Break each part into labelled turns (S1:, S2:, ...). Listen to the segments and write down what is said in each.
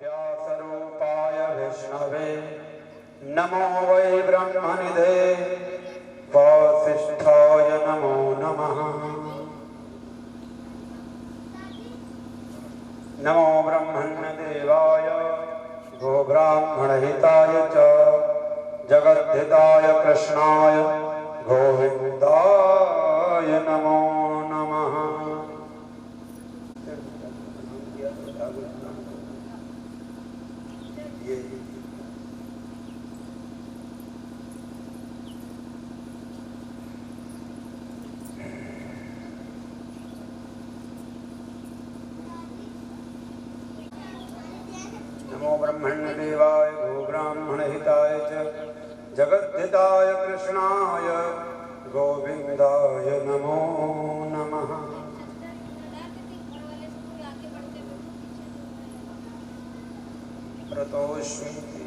S1: व्यासरूपाय विष्णवे नमो वै ब्रह्मनिधे वासिष्ठाय नमो नमः। नमो ब्रह्मण्यदेवाय गोब्राह्मणहिताय च जगद्धिताय कृष्णाय गोविन्दाय नमो नमः। नमो ब्रह्मण्यदेवाय गोब्राह्मणहिताय च जगद्धिताय कृष्णाय गोविन्दाय नमो नमः। प्रतोष्मीति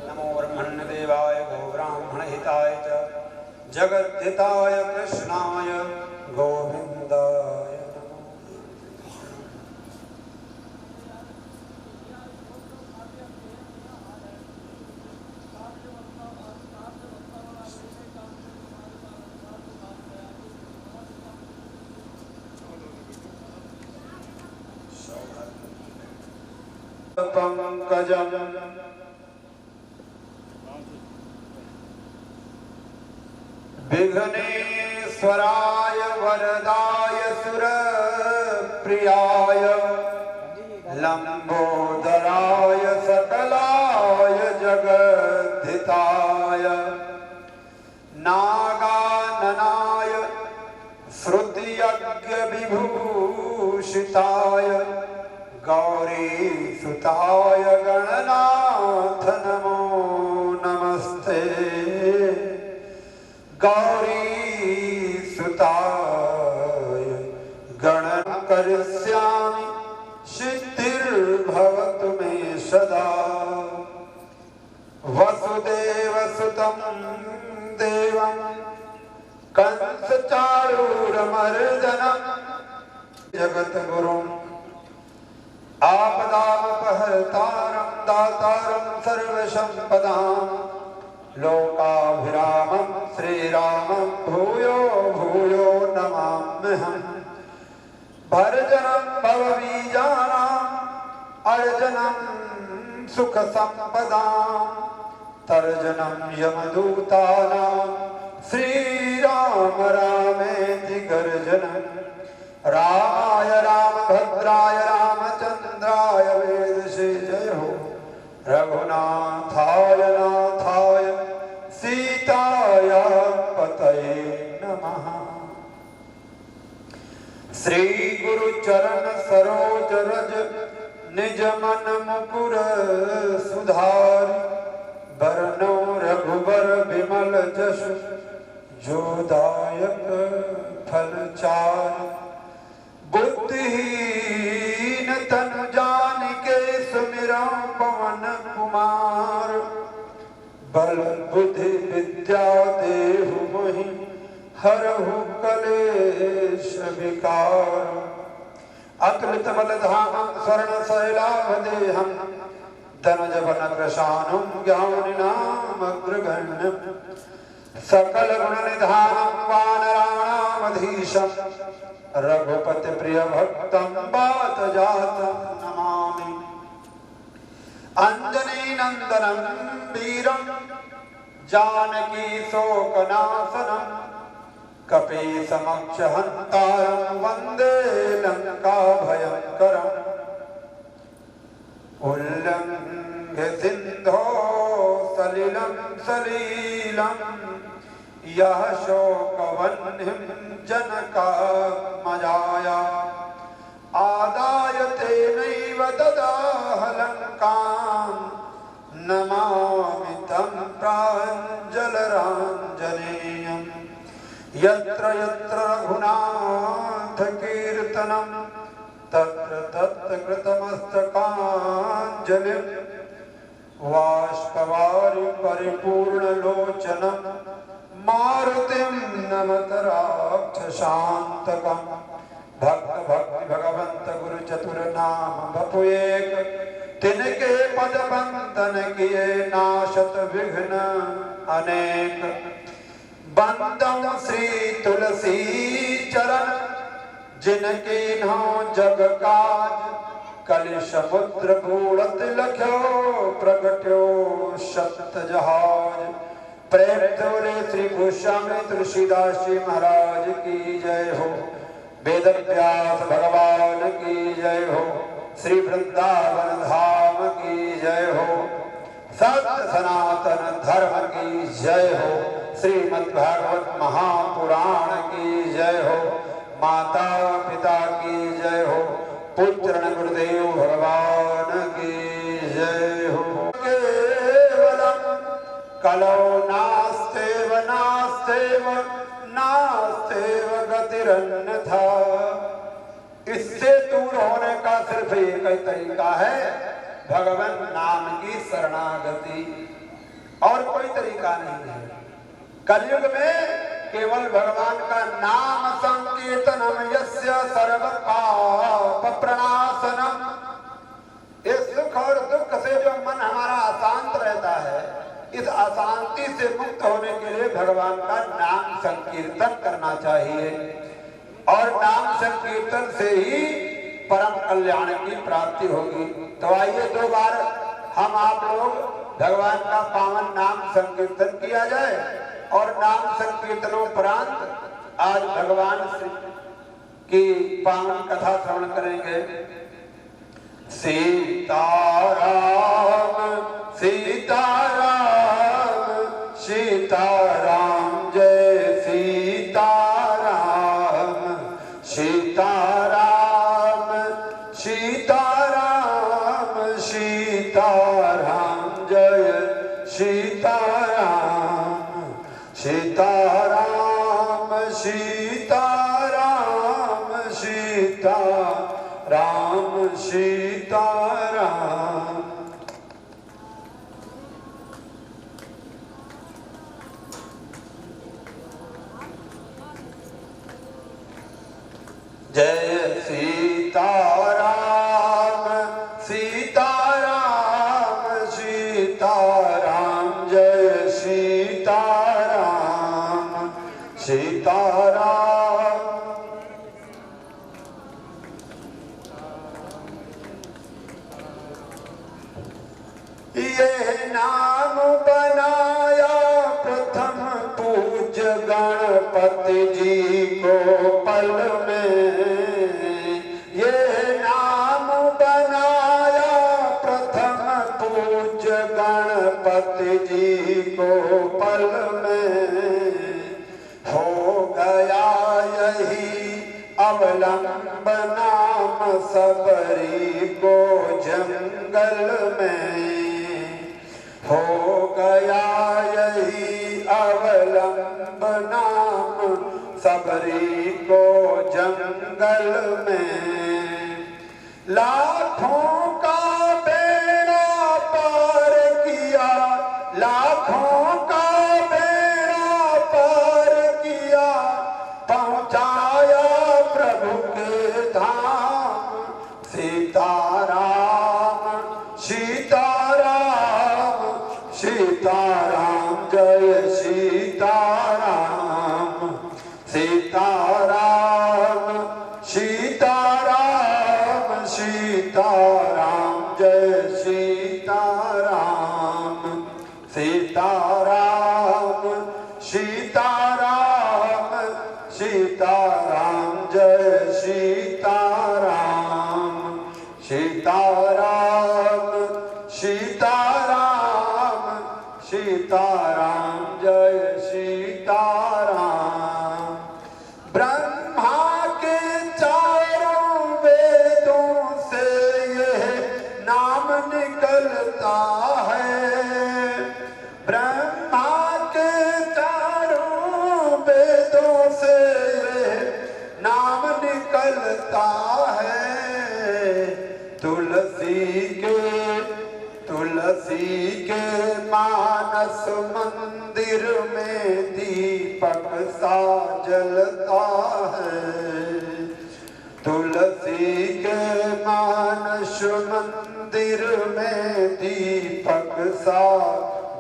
S1: नमो ब्रह्मण्यदेवाय गोब्राह्मणहिताय च जगद्धिताय कृष्णाय गोविन्दाय नमो। पंकजं विघ्नेश्वराय वरदाय सुरप्रियाय लंबोदराय सकलाय जगद्धिताय नागाननाय श्रुतियज्ञ विभूषिताय गौरीसुताय गणनाथ नमो नमस्ते। गौरीसुताय गणना करिष्यामि सिद्धिर्भवतु मे सदा। वसुदेवसुतं देवं कंसचारूरमर्दनं जगद्गुरुं आपदामपहर्तारं दातारं सर्वसम्पदां लोकाभिरामं श्रीरामं भूयो भूयो नमाम्यहम्। भर्जनं भवबीजानाम् अर्जनं सुखसम्पदां तर्जनं यमदूतानां श्रीराम रामेति गर्जनं। रामाय रामभद्राय रामचन्द्राय वेदसे जय हो। रघुनाथाय नाथाय सीताय पतये नमः। श्री गुरु चरण सरोज रज निज मन मुकुर सुधारि बरनो रघुबर विमल जसु जोदायक फलचारि। बुद्धिहीन तनु जानिके सुमिरौ पवन कुमार बल बुद्धि विद्या देहु मोहि हरहु कलेश विकार। अतुलित बलधामं स्वर्ण शैलाभदेहं धनुज बन कृशानुं ज्ञानिनामग्रगण्यं सकल गुण निधानं वानराणामधीशं रघुपति प्रिय भक्तं वात जातं नमामि। अंजनी नंदनं वीरं जानकी शोकनाशनं कपीसमक्ष हन्तारं वन्दे लंका भयंकरम्। उल्लंघ्य सिन्धो सलिलं सलीलं यः शोकवह्निं जनकात्मजाया आदाय तेनैव ददाह लङ्कां नमामि तं प्राञ्जलराञ्जनेयम्। यत्र यत्र रघुनाथकीर्तनं तत्र तत्र कृतमस्तकाञ्जलिं बाष्पवारि परिपूर्णलोचनं मारुतिं नमत राक्षसान्तकं भक्त भक्ति भगवंत गुरु चतुर नाम बपु एक तिनके पद बंधन किए नाशत विघ्न अनेक बंदम श्री तुलसी चरण जिनके नो जग काज कलि समुद्र बूढ़त लख्यो प्रगट्यो सप्त जहाज प्रेम तोरे श्री गोस्वामी तुलसीदास जी महाराज की जय हो। वेद व्यास भगवान की जय हो। श्री वृंदावन धाम की जय हो। सत्य सनातन धर्म की जय हो। श्रीमद्भागवत महापुराण की जय हो। माता पिता की जय हो। पुत्र गुरुदेव भगवान की जय हो। केवलम कलो नास्तेव नास्तेव नास्तेव गतिरन्यथा। इससे दूर होने का सिर्फ एक ही तरीका है, भगवान नाम की शरणागति, और कोई तरीका नहीं है। कलयुग में केवल भगवान का नाम संकीर्तनम यस्य सर्व पाप प्रणाशनम। इस सुख और दुख से जो मन हमारा अशांत रहता है, इस अशांति से मुक्त होने के लिए भगवान का नाम संकीर्तन करना चाहिए, और नाम संकीर्तन से ही परम कल्याण की प्राप्ति होगी। तो आइए 2 बार हम आप लोग भगवान का पावन नाम संकीर्तन किया जाए, और नाम संकीर्तनोपरांत आज भगवान की पावन कथा श्रवण करेंगे। सीताराम सीताराम सीताराम जय सीताराम सीताराम सीताराम सीताराम जय सीताराम सीताराम सीताराम सीताराम सीताराम। जय सीताराम सीताराम सीताराम जय सीताराम सीताराम। ये नाम बनाया प्रथम पूज्य गणपति जी को पल में। ये नाम बनाया प्रथम पूज्य गणपति जी को पल में। हो गया यही अवलंब नाम सबरी को जंगल में। हो गया यही अवलंब नाम सबरी को जंगल में। लाखों का बेड़ा पार किया, लाखों का बेड़ा पार किया, पहुंचाया प्रभु के धाम। सीताराम सीताराम सीताराम जय सीताराम सीताराम सीताराम सीताराम जय सीताराम सीताराम सीताराम सीताराम जय सीताराम सीताराम सीताराम सीताराम जय सीताराम। ब्रह्मा के चारों वेदों से यह नाम निकलता है। ब्रह्मा के चारों वेदों से यह नाम निकलता है। तुलसी के मानस मंदिर में दी सा जलता है। तुलसी के मानस मंदिर में दीपक सा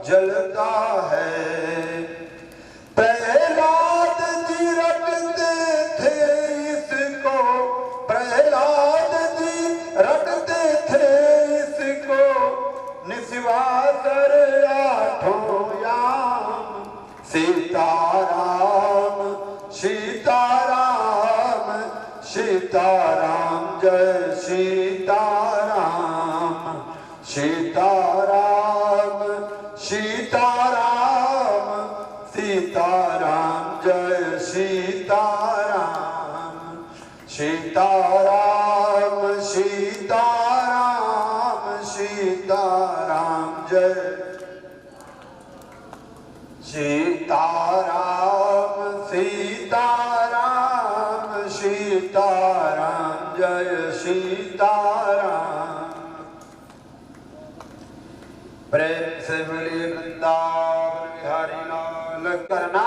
S1: जलता है। प्रहलाद जी रटते थे इसको, प्रहलाद जी रटते थे इसको, निस्वासर आठों याम। सीताराम सीताराम सीताराम जय सीताराम। सीताराम सीताराम सीताराम जय सीताराम। सीताराम सीताराम सीताराम जय सीताराम सीताराम सीताराम जय सीताराम। प्रेम से बोलिए वृंदावन बिहारी लाल। करना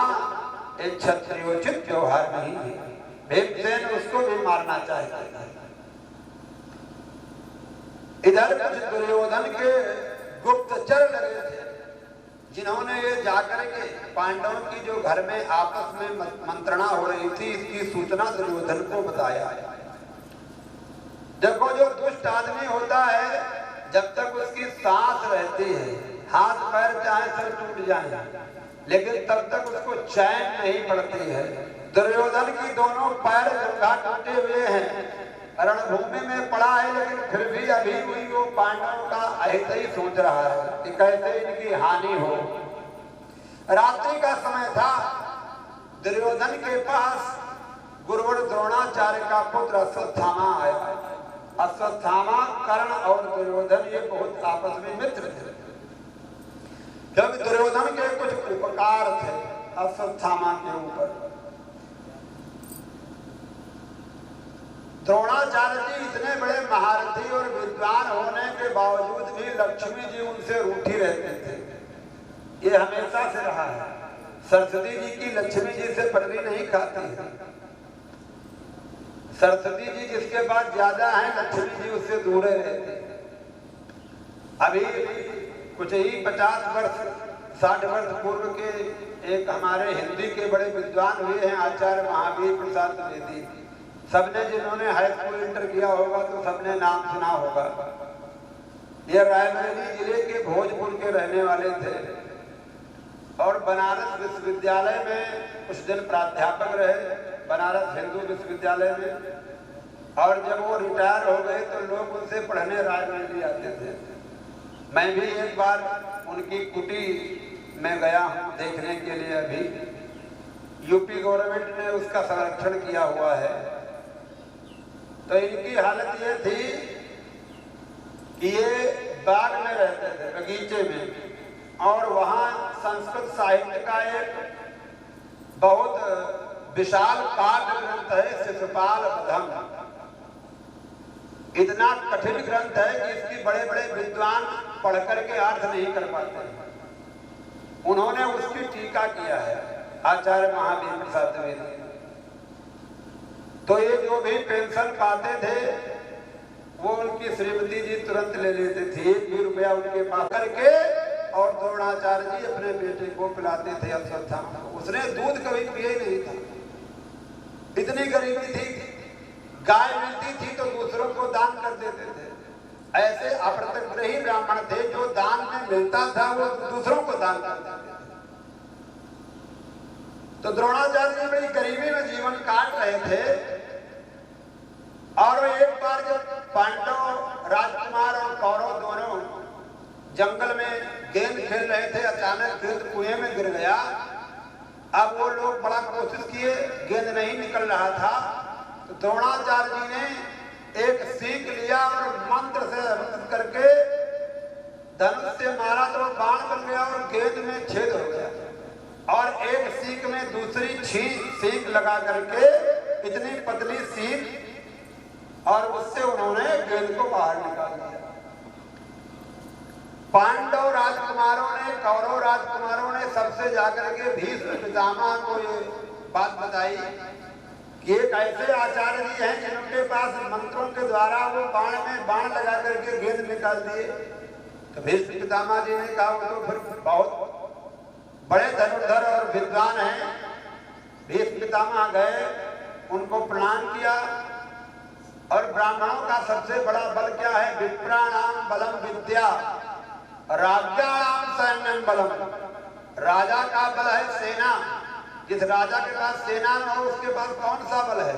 S1: एक क्षत्रियोचित व्यवहार नहीं है। भीमसेन उसको भी मारना चाहता है। इधर कुछ दुर्योधन के गुप्तचर लगे थे, जिन्होंने ये जाकर के पांडवों की जो घर में आपस में मंत्रणा हो रही थी, इसकी सूचना दुर्योधन को बताया। देखो, जो दुष्ट आदमी होता है, जब तक उसकी सांस रहती है, हाथ पैर चाहे सर टूट जाए, लेकिन तब तक उसको चैन नहीं पड़ती है। दुर्योधन की दोनों पैर जंघा टूटे हुए हैं, रणभूमि में पड़ा है, लेकिन फिर भी अभी भी वो पांडवों का ऐसे ही सोच रहा है कि कैसे इनकी हानि हो। रात्रि का समय था। दुर्योधन के पास गुरुवर द्रोणाचार्य का पुत्र अश्वत्थामा आया। अश्वत्थामा, कर्ण और दुर्योधन ये बहुत आपस में मित्र थे, क्योंकि दुर्योधन के कुछ उपकार थे अश्वत्थामा के ऊपर। द्रोणाचार्य जी इतने बड़े महारथी और विद्वान होने के बावजूद भी लक्ष्मी जी उनसे रूठी रहते थे। ये हमेशा से रहा है। सरस्वती जी की लक्ष्मी जी से पटरी नहीं खाती है। सरस्वती जी जिसके पास ज्यादा है, लक्ष्मी जी उससे दूर रहते। अभी कुछ ही 50 वर्ष 60 वर्ष पूर्व के एक हमारे हिंदी के बड़े विद्वान हुए हैं आचार्य महावीर प्रसाद द्विवेदी। सबने, जिन्होंने हाई स्कूल इंटर किया होगा तो सबने नाम सुना होगा। ये रायबरेली जिले के भोजपुर के रहने वाले थे और बनारस विश्वविद्यालय में कुछ दिन प्राध्यापक रहे, बनारस हिंदू विश्वविद्यालय में। और जब वो रिटायर हो गए तो लोग उनसे पढ़ने रायबरेली आते थे। मैं भी एक बार उनकी कुटी में गया हूँ देखने के लिए। अभी यूपी गवर्नमेंट ने उसका संरक्षण किया हुआ है। तो इनकी हालत ये थी कि ये बाग में रहते थे, बगीचे में, और वहाँ संस्कृत साहित्य का एक बहुत विशाल काव्य ग्रंथ है, शिशुपाल वधम। इतना कठिन ग्रंथ है कि इसकी बड़े बड़े विद्वान पढ़ करके अर्थ नहीं कर पाते। उन्होंने उसकी टीका किया है आचार्य महावीर प्रसाद द्विवेदी। तो ये जो भी पेंशन पाते थे वो उनकी श्रीमती जी तुरंत ले लेते थे, 1 भी रुपया उनके पास करके, और द्रोणाचार्य जी अपने बेटे को पिलाते थे अश्वत्थामा को। उसने दूध कभी पिए नहीं था, इतनी गरीबी थी। गाय मिलती थी तो दूसरों को दान कर देते थे। ऐसे अपृतग्रही ब्राह्मण थे, जो दान में मिलता था वो दूसरों को दान कर देते थे। तो द्रोणाचार्य जी बड़ी गरीबी में जीवन काट रहे थे। और एक बार जब पांडव राजकुमार और कौरव दोनों जंगल में गेंद खेल रहे थे, अचानक गेंद कुएं में गिर गया। अब वो लोग बड़ा कोशिश किए, गेंद नहीं निकल रहा था। तो द्रोणाचार्य जी ने एक सीख लिया और मंत्र से हवन करके धनुष से मारा तो बाण बन गया और गेंद में छेद हो गया। और एक सीख में दूसरी सीख लगा करके, इतनी पतली सीख, और उससे उन्होंने गेंद को बाहर निकाल दिया। पांडव राजकुमारों ने, कौरव राजकुमारों ने सबसे जाकर के भीष्म पितामह को ये बात बताई कि एक ऐसे आचार्य जी हैं जिनके पास मंत्रों के द्वारा वो बाण में बाण लगा करके गेंद निकाल दिए। तो भीष्म पितामह जी ने कहा वो तो फिर बहुत बड़े धनुर्धर और विद्वान हैं। भीष्म पितामह गए, उनको प्रणाम किया। और ब्राह्मणों का सबसे बड़ा बल क्या है? विप्राणाम बलम विद्या, राज्याणाम सैन्यम बलम। राजा का बल है सेना। जिस राजा के पास सेना न हो उसके पास कौन सा बल है?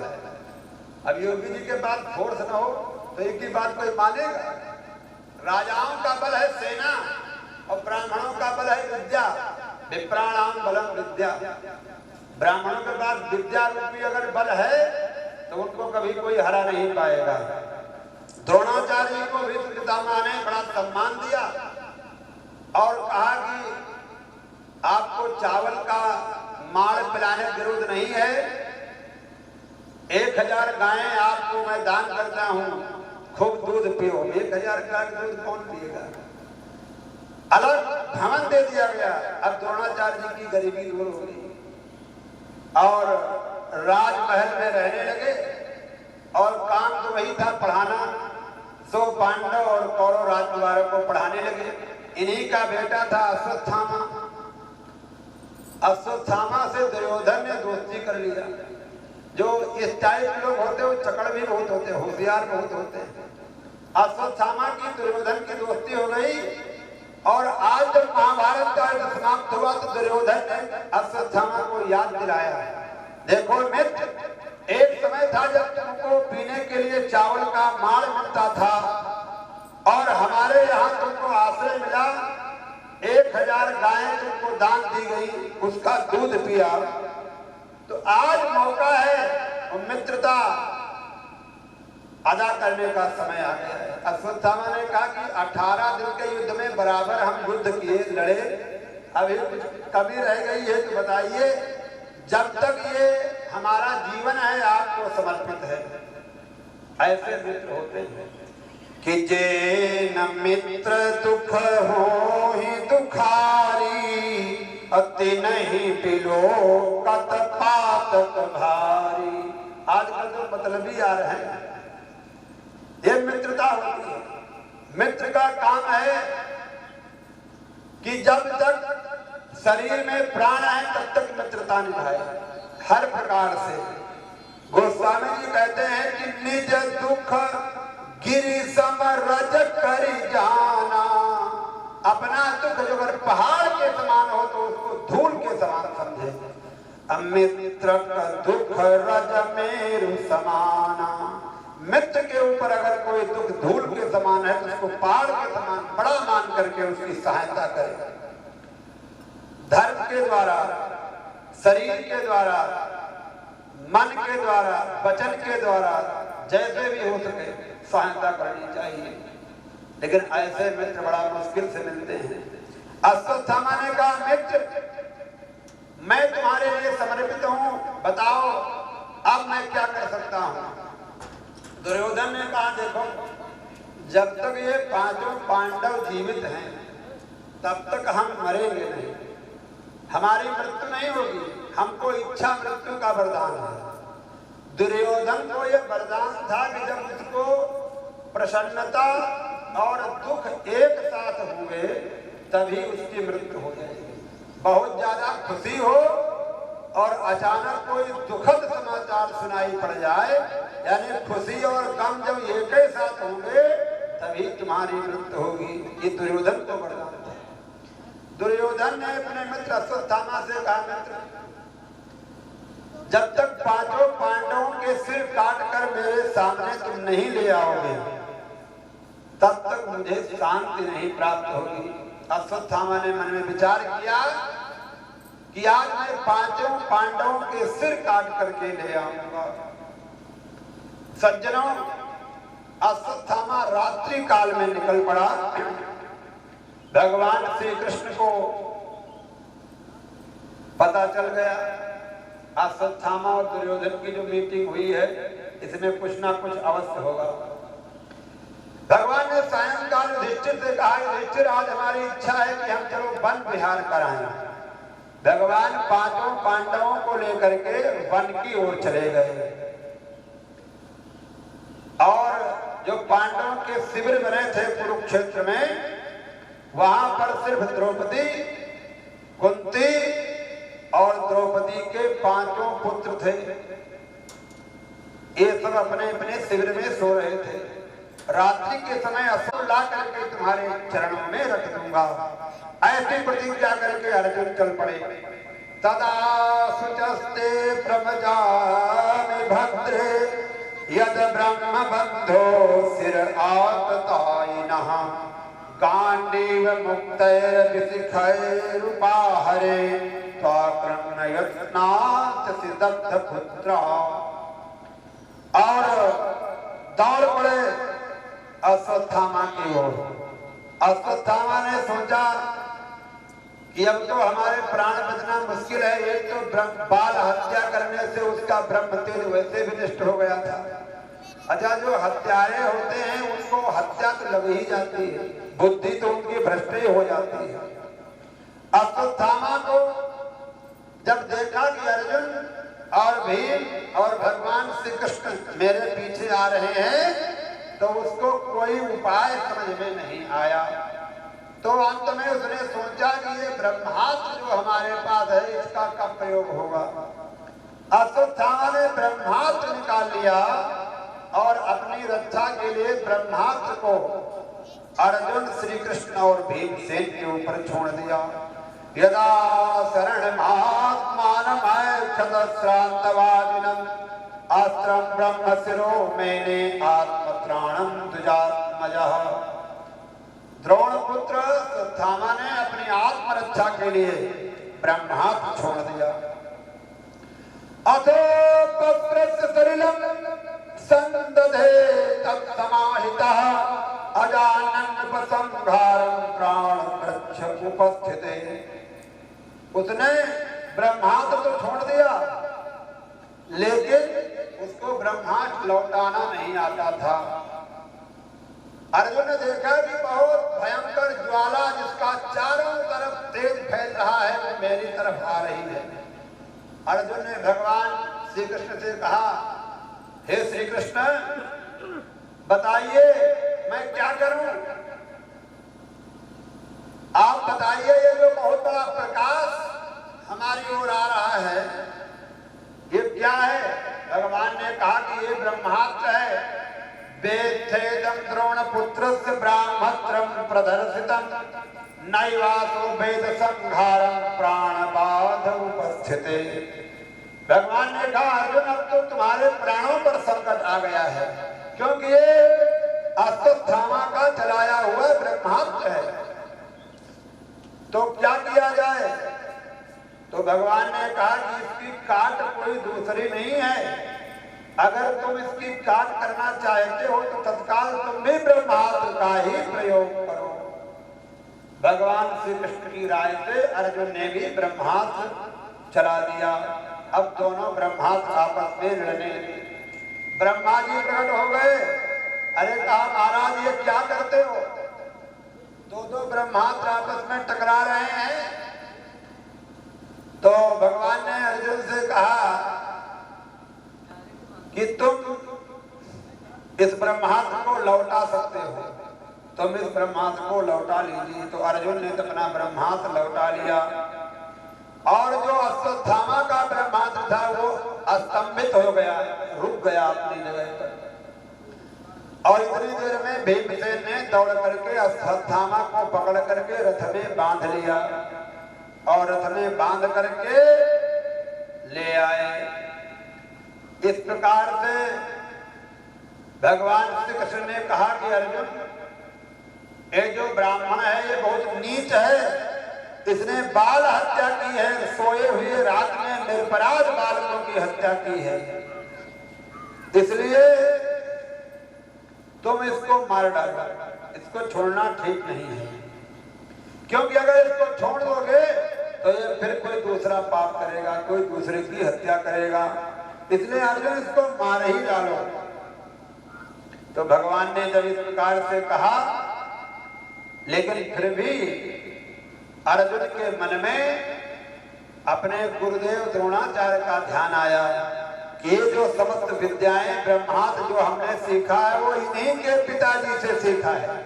S1: अब योगी जी के पास फोर्स न हो तो एक ही बात कोई मानेगा? राजाओं का बल है सेना और ब्राह्मणों का बल है विद्या। विप्राणाम बलम विद्या। ब्राह्मणों के पास विद्या रूपी अगर बल है तो उनको कभी कोई हरा नहीं पाएगा। द्रोणाचार्य जी को भीष्म पितामह ने बड़ा सम्मान दिया और कहा कि आपको चावल का माड़ पिलाने की जरूरत नहीं है, 1000 गायें आपको मैं दान करता हूं, खूब दूध पियो। 1000 गाय का दूध कौन पिएगा? अलग भवन दे दिया गया। अब द्रोणाचार्य जी की गरीबी दूर हो गई और राजमहल में रहने लगे और काम तो वही था पढ़ाना। सो पांडव और कौरव राजकुमारों को पढ़ाने लगे। इन्हीं का बेटा था अश्वत्थामा। अश्वत्थामा से दुर्योधन ने दोस्ती कर लिया। जो इस टाइप के लोग होते वो चकड़ भी बहुत होते, होशियार बहुत होते हैं। अश्वत्थामा की दुर्योधन की दोस्ती हो गई और आज जब महाभारत का युद्ध समाप्त हुआ तो दुर्योधन ने अश्वत्थामा को याद दिलाया, देखो मित्र, एक समय था जब तुमको पीने के लिए चावल का माड़ मिलता था और हमारे यहाँ तुमको आश्रय मिला, 1000 गायें तुमको दान दी गई, उसका दूध पिया। तो आज मौका है और मित्रता अदा करने का समय आ गया है। अश्वत्थामा ने कहा कि 18 दिन के युद्ध में बराबर हम युद्ध किए, लड़े, अभी कुछ कमी रह गई है तो बताइए। जब तक ये हमारा जीवन है आपको समर्पित है। ऐसे मित्र होते हैं कि जे न मित्र दुख हो ही दुखारी, अति नहीं पिलो कत पातक भारी। आजकल तो मतलबी आ रहे हैं। ये मित्रता होती है। मित्र का काम है कि जब तक शरीर में प्राण है तब तक मित्रता निभाए हर प्रकार से। गोस्वामी जी कहते हैं कि निज दुख गिरि सम रज करी जाना। अपना दुख जो अगर पहाड़ के समान हो तो उसको धूल के समान समझे। मित्र का दुख रज मेरु समाना। मित्र के ऊपर अगर कोई दुख धूल के समान है तो उसको पहाड़ के समान बड़ा मान करके उसकी सहायता करे। धर्म के द्वारा, शरीर के द्वारा, मन के द्वारा, वचन के द्वारा, जैसे भी हो सके सहायता करनी चाहिए। लेकिन ऐसे मित्र बड़ा मुश्किल से मिलते हैं। अश्वत्थामा ने कहा, मित्र मैं तुम्हारे लिए समर्पित हूं, बताओ अब मैं क्या कर सकता हूं? दुर्योधन ने कहा, देखो जब तक ये 5 पांडव जीवित हैं तब तक हम मरेंगे नहीं, हमारी मृत्यु नहीं होगी। हमको इच्छा मृत्यु का वरदान है। दुर्योधन को यह वरदान था कि जब उसको प्रसन्नता और दुख एक साथ होंगे तभी उसकी मृत्यु हो जाएगी। बहुत ज्यादा खुशी हो और अचानक कोई दुखद समाचार सुनाई पड़ जाए, यानी खुशी और गम जब एक ही साथ होंगे तभी तुम्हारी मृत्यु होगी। ये दुर्योधन को वरदान था। दुर्योधन ने अपने मित्र अश्वत्थामा से कहा, मित्र जब तक 5 पांडवों के सिर काट कर मेरे सामने तुम नहीं ले आओगे तब तक मुझे शांति नहीं प्राप्त होगी। अश्वत्थामा ने मन में विचार किया कि आज मैं 5 पांडवों के सिर काट करके ले आऊंगा। सज्जनों, अश्वत्थामा रात्रि काल में निकल पड़ा। भगवान श्री कृष्ण को पता चल गया अश्वत्थामा और दुर्योधन की जो मीटिंग हुई है इसमें कुछ ना कुछ अवश्य होगा। भगवान ने सायंकाल युधिष्ठिर से कहा, युधिष्ठिर आज हमारी इच्छा है कि हम चलो वन विहार कराएं। भगवान पांचों पांडवों को लेकर के वन की ओर चले गए और जो पांडवों के शिविर बने थे कुरुक्षेत्र में, वहां पर सिर्फ द्रौपदी, कुंती और द्रौपदी के पांचों पुत्र थे। ये सब अपने अपने शिविर में सो रहे थे। रात्रि के समय असुर ला करके तुम्हारे चरणों में रख दूंगा, ऐसी प्रतिज्ञा करके अर्जुन चल पड़े। तदा सुचस्ते प्रमजामि भद्रे यद ब्रह्म बंधो सिर आततायिनः गांडीव मुक्तैर विशिखैरुपाहरे त्वाकृण्ययत्नात् सिदग्ध पुत्रा। और दौड़ पड़े अश्वत्थामा की ओर। अश्वत्थामा ने सोचा कि अब तो हमारे प्राण बचना मुश्किल है। एक तो बाल हत्या करने से उसका ब्रह्म तेज वैसे भी नष्ट हो गया था। अच्छा, जो हत्यारे होते हैं उनको हत्या तो लग ही जाती है, बुद्धि तो उनकी भ्रष्ट ही हो जाती है। अश्वत्थामा को जब देखा कि अर्जुन और भीम और भगवान श्री कृष्ण मेरे पीछे आ रहे हैं, तो उसको कोई उपाय समझ में नहीं आया। तो अंत में उसने सोचा कि ये ब्रह्मास्त्र जो हमारे पास है, इसका कब प्रयोग होगा। अश्वत्थामा ने ब्रह्मास्त्र निकाल लिया और अपनी रक्षा के लिए ब्रह्मास्त्र को अर्जुन, श्री कृष्ण और भीमसेन के ऊपर छोड़ दिया। यदा शरणमात्मानमैक्षतश्रान्तवादिनम् अस्त्रं ब्रह्म शिरो मेने आत्मत्राणं द्विजात्मजः। द्रोण पुत्र अश्वत्थामा ने अपनी आत्मरक्षा के लिए ब्रह्मास्त्र छोड़ दिया। अथो पत्रस्य सलिलं संदधे तत्समाहितः अजानन्नपसंहारं प्राणकृच्छ उपस्थिते। उसने ब्रह्मास्त्र तो छोड़ दिया, लेकिन उसको ब्रह्मास्त्र लौटाना नहीं आता था। अर्जुन ने देखा कि बहुत भयंकर ज्वाला जिसका चारों तरफ तेज फैल रहा है, वो मेरी तरफ आ रही है। अर्जुन ने भगवान श्री कृष्ण से कहा, हे श्री कृष्ण, बताइए मैं क्या करूं? आप बताइए, ये जो बहुत बड़ा प्रकाश हमारी ओर आ रहा है, ये क्या है? भगवान ने कहा कि ये ब्रह्मास्त्र है। वेत्थेदं द्रोणपुत्रस्य ब्राह्मस्त्रं प्रदर्शितं नैवासो वेद संहारं प्राणबाध उपस्थिते। भगवान ने कहा, अर्जुन, अब तो तुम्हारे प्राणों पर संकट आ गया है, क्योंकि ये अश्वत्थामा का चलाया हुआ ब्रह्मास्त्र है। तो क्या किया जाए? तो भगवान ने कहा कि इसकी काट कोई दूसरी नहीं है। अगर तुम इसकी काट करना चाहते हो तो तत्काल तुम भी ब्रह्मास्त्र का ही प्रयोग करो। भगवान श्री कृष्ण की राय से अर्जुन ने भी ब्रह्मास्त्र चला दिया। अब दोनों ब्रह्मास्त्र आपस में लड़ने लगे। ब्रह्मा जी प्रकट हो गए। अरे कहा, महाराज ये क्या करते हो? दो ब्रह्मास्त्र आपस में टकरा रहे हैं। तो भगवान ने अर्जुन से कहा कि तुम इस ब्रह्मास्त्र को लौटा सकते हो, तुम इस ब्रह्मास्त्र को लौटा लीजिए। तो अर्जुन ने अपना ब्रह्मास्त्र लौटा लिया और जो अश्वत्थामा का ब्रह्मास्त्र था वो स्तंभित हो गया, रुक गया अपनी जगह पर। और इतनी देर में भीमसेन ने दौड़ करके अश्वत्थामा को पकड़ करके रथ में बांध लिया और रथ में बांध करके ले आए। इस प्रकार से भगवान श्री कृष्ण ने कहा कि अर्जुन, ये जो ब्राह्मण है ये बहुत नीच है, इसने बाल हत्या की है, सोए हुए रात में निरपराध बालकों की हत्या की है, इसलिए तुम इसको मार डालो, इसको छोड़ना ठीक नहीं है। क्योंकि अगर इसको छोड़ दोगे तो ये फिर कोई दूसरा पाप करेगा, कोई दूसरे की हत्या करेगा, इसलिए अर्जुन इसको मार ही डालो। तो भगवान ने जब इस प्रकार से कहा, लेकिन फिर भी अर्जुन के मन में अपने गुरुदेव द्रोणाचार्य का ध्यान आया कि ये जो समस्त विद्याएं ब्रह्मास्त्र जो हमने सीखा है वो इन्हीं के पिताजी से सीखा है।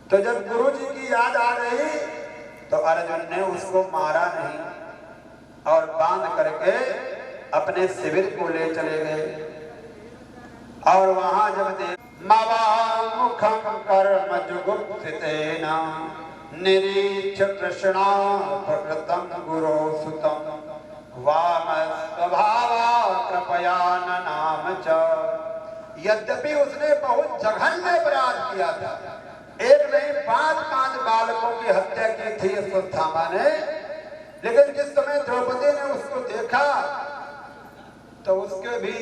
S1: तो जब गुरु जी की याद आ रही तो अर्जुन ने उसको मारा नहीं और बांध करके अपने शिविर को ले चले गए। और वहां जब देख मुखम कर्म जुगुप्सितेन निरीक्ष कृष्णा प्रकृतम गुरो सुतम वाम स्वभावा कृपया नाम च। यद्यपि उसने बहुत जघन्य अपराध किया था, एक नहीं 5 बालकों की हत्या की थी अश्वत्थामा ने, लेकिन जिस समय द्रौपदी ने उसको देखा तो उसके भी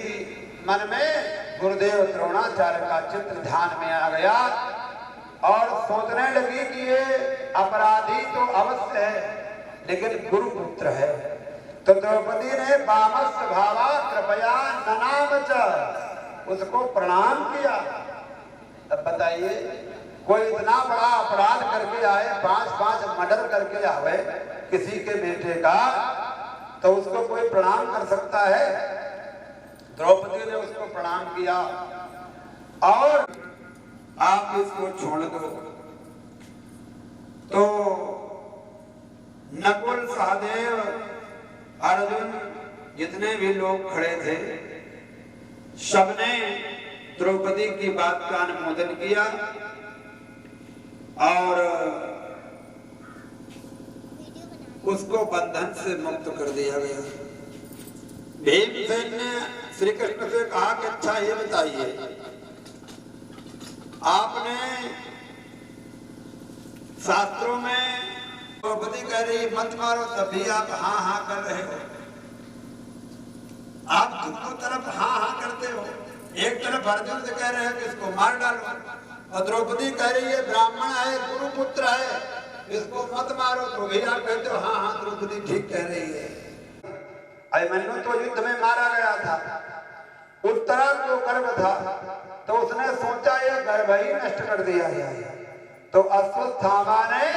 S1: मन में गुरुदेव द्रोणाचार्य का चित्र ध्यान में आ गया और सोचने लगी कि ये अपराधी तो अवश्य है लेकिन गुरुपुत्र है। तो द्रौपदी ने वामस भावा कृपया ननाम च, उसको प्रणाम किया। अब बताइए कोई इतना बड़ा अपराध करके आए, 5 मर्डर करके आवे किसी के बेटे का, तो उसको कोई प्रणाम कर सकता है? द्रौपदी ने उसको प्रणाम किया और आप इसको छोड़ दो। तो नकुल सहदेव अर्जुन जितने भी लोग खड़े थे सबने द्रौपदी की बात का अनुमोदन किया और उसको बंधन से मुक्त कर दिया गया। भीमसेन ने श्री कृष्ण से कहा कि अच्छा ये बताइए, आपने शास्त्रों में द्रौपदी कह रही मत मारो तभी आप हाँ हाँ कर रहे हो, आप दोनों तरफ हाँ हाँ करते हो। एक तरफ अर्जुन से कह रहे हो कि इसको मार डालो और द्रौपदी कह रही है ब्राह्मण है गुरुपुत्र है इसको मत मारो, तो भी आप कहते हो हाँ हाँ द्रौपदी ठीक कह रही है। अभिमन्यु तो युद्ध में मारा गया था, उत्तरा जो गर्भ था तो उसने सोचा ये गर्भ ही नष्ट कर दिया है। तो अश्वत्थामा ने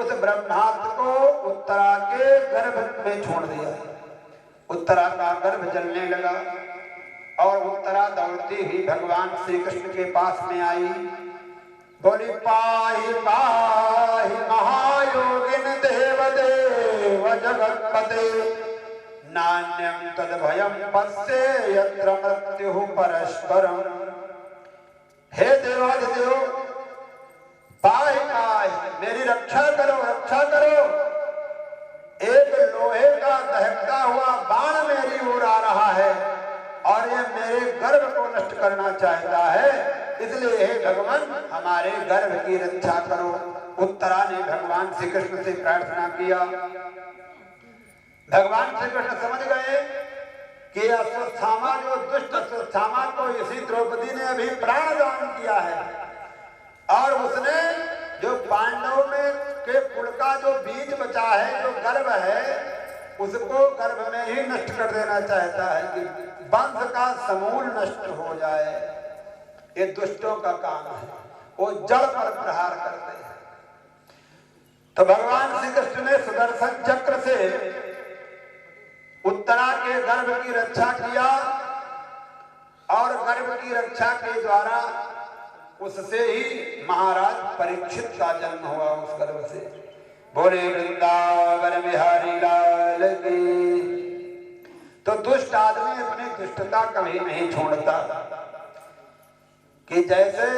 S1: उस ब्रह्मास्त्र को उत्तरा के गर्भ में छोड़ दिया। उत्तरा का गर्भ जलने लगा और उत्तरा दौड़ती हुई भगवान श्री कृष्ण के पास में आई, बोली पाहि पाहि महायोगिन देव देव जगत्पते नान्यं तद भयं पश्ये यत्र मृत्युः परस्परम। हे देवाधिदेव पाहि पाहि मेरी रक्षा करो रक्षा करो। एक लोहे का दहकता हुआ बाण मेरी ओर आ रहा है और ये मेरे गर्भ को नष्ट करना चाहता है, इसलिए हे भगवान हमारे गर्भ की रक्षा करो। उत्तरा ने भगवान श्री कृष्ण से प्रार्थना किया। भगवान श्री कृष्ण समझ गए कि अश्वत्थामा जो दुष्ट अश्वत्थामा को इसी द्रौपदी ने अभी प्राण दान किया है और उसने जो पांडवों में के कुल का जो बीज बचा है जो गर्भ है उसको गर्भ में ही नष्ट कर देना चाहता है कि वंश का समूल नष्ट हो जाए। ये दुष्टों का काम है, वो जड़ पर प्रहार करते हैं। तो भगवान श्री कृष्ण ने सुदर्शन चक्र से उत्तरा के गर्भ की रक्षा किया और गर्भ की रक्षा के द्वारा उससे ही महाराज परीक्षित का जन्म हुआ उस गर्भ से। बोले वृंदावन बिहारी लाल की। तो दुष्ट आदमी अपनी दुष्टता कभी नहीं छोड़ता कि जैसे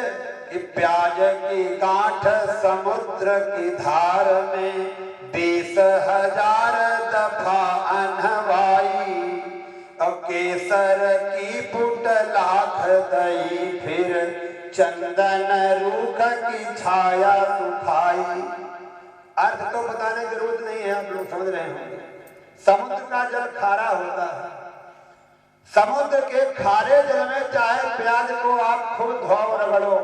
S1: कि प्याज की गांठ समुद्र की धार में 20,000 दफा अनवाई और केसर की पुट लाख दई फिर चंदन रूख की छाया सुखाई। अर्थ तो बताने की जरूरत नहीं है, आप लोग समझ रहे होंगे। समुद्र का जल खारा होता है, समुद्र के खारे जल में चाहे प्याज को आप खूब धोओ रगड़ो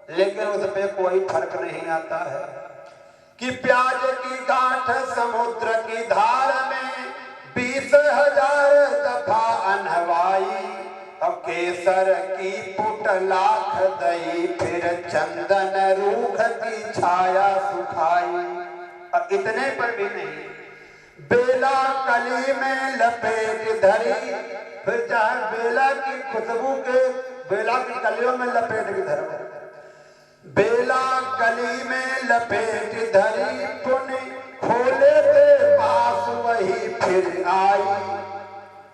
S1: लेकिन उस पे कोई फर्क नहीं आता है कि प्याज की गांठ समुद्र की धार में 20,000 दफा अनहवाई और केसर की पुट लाख दई फिर चंदन रूख की छाया सुखाई। और इतने पर भी नहीं, बेला कली में लपेट धरी, फिर चाहे बेला की खुशबू के बेला की कलियों में लपेट के धरो। बेला कली में लपेट धरी, पुण्य खोले थे पास वही फिर आई।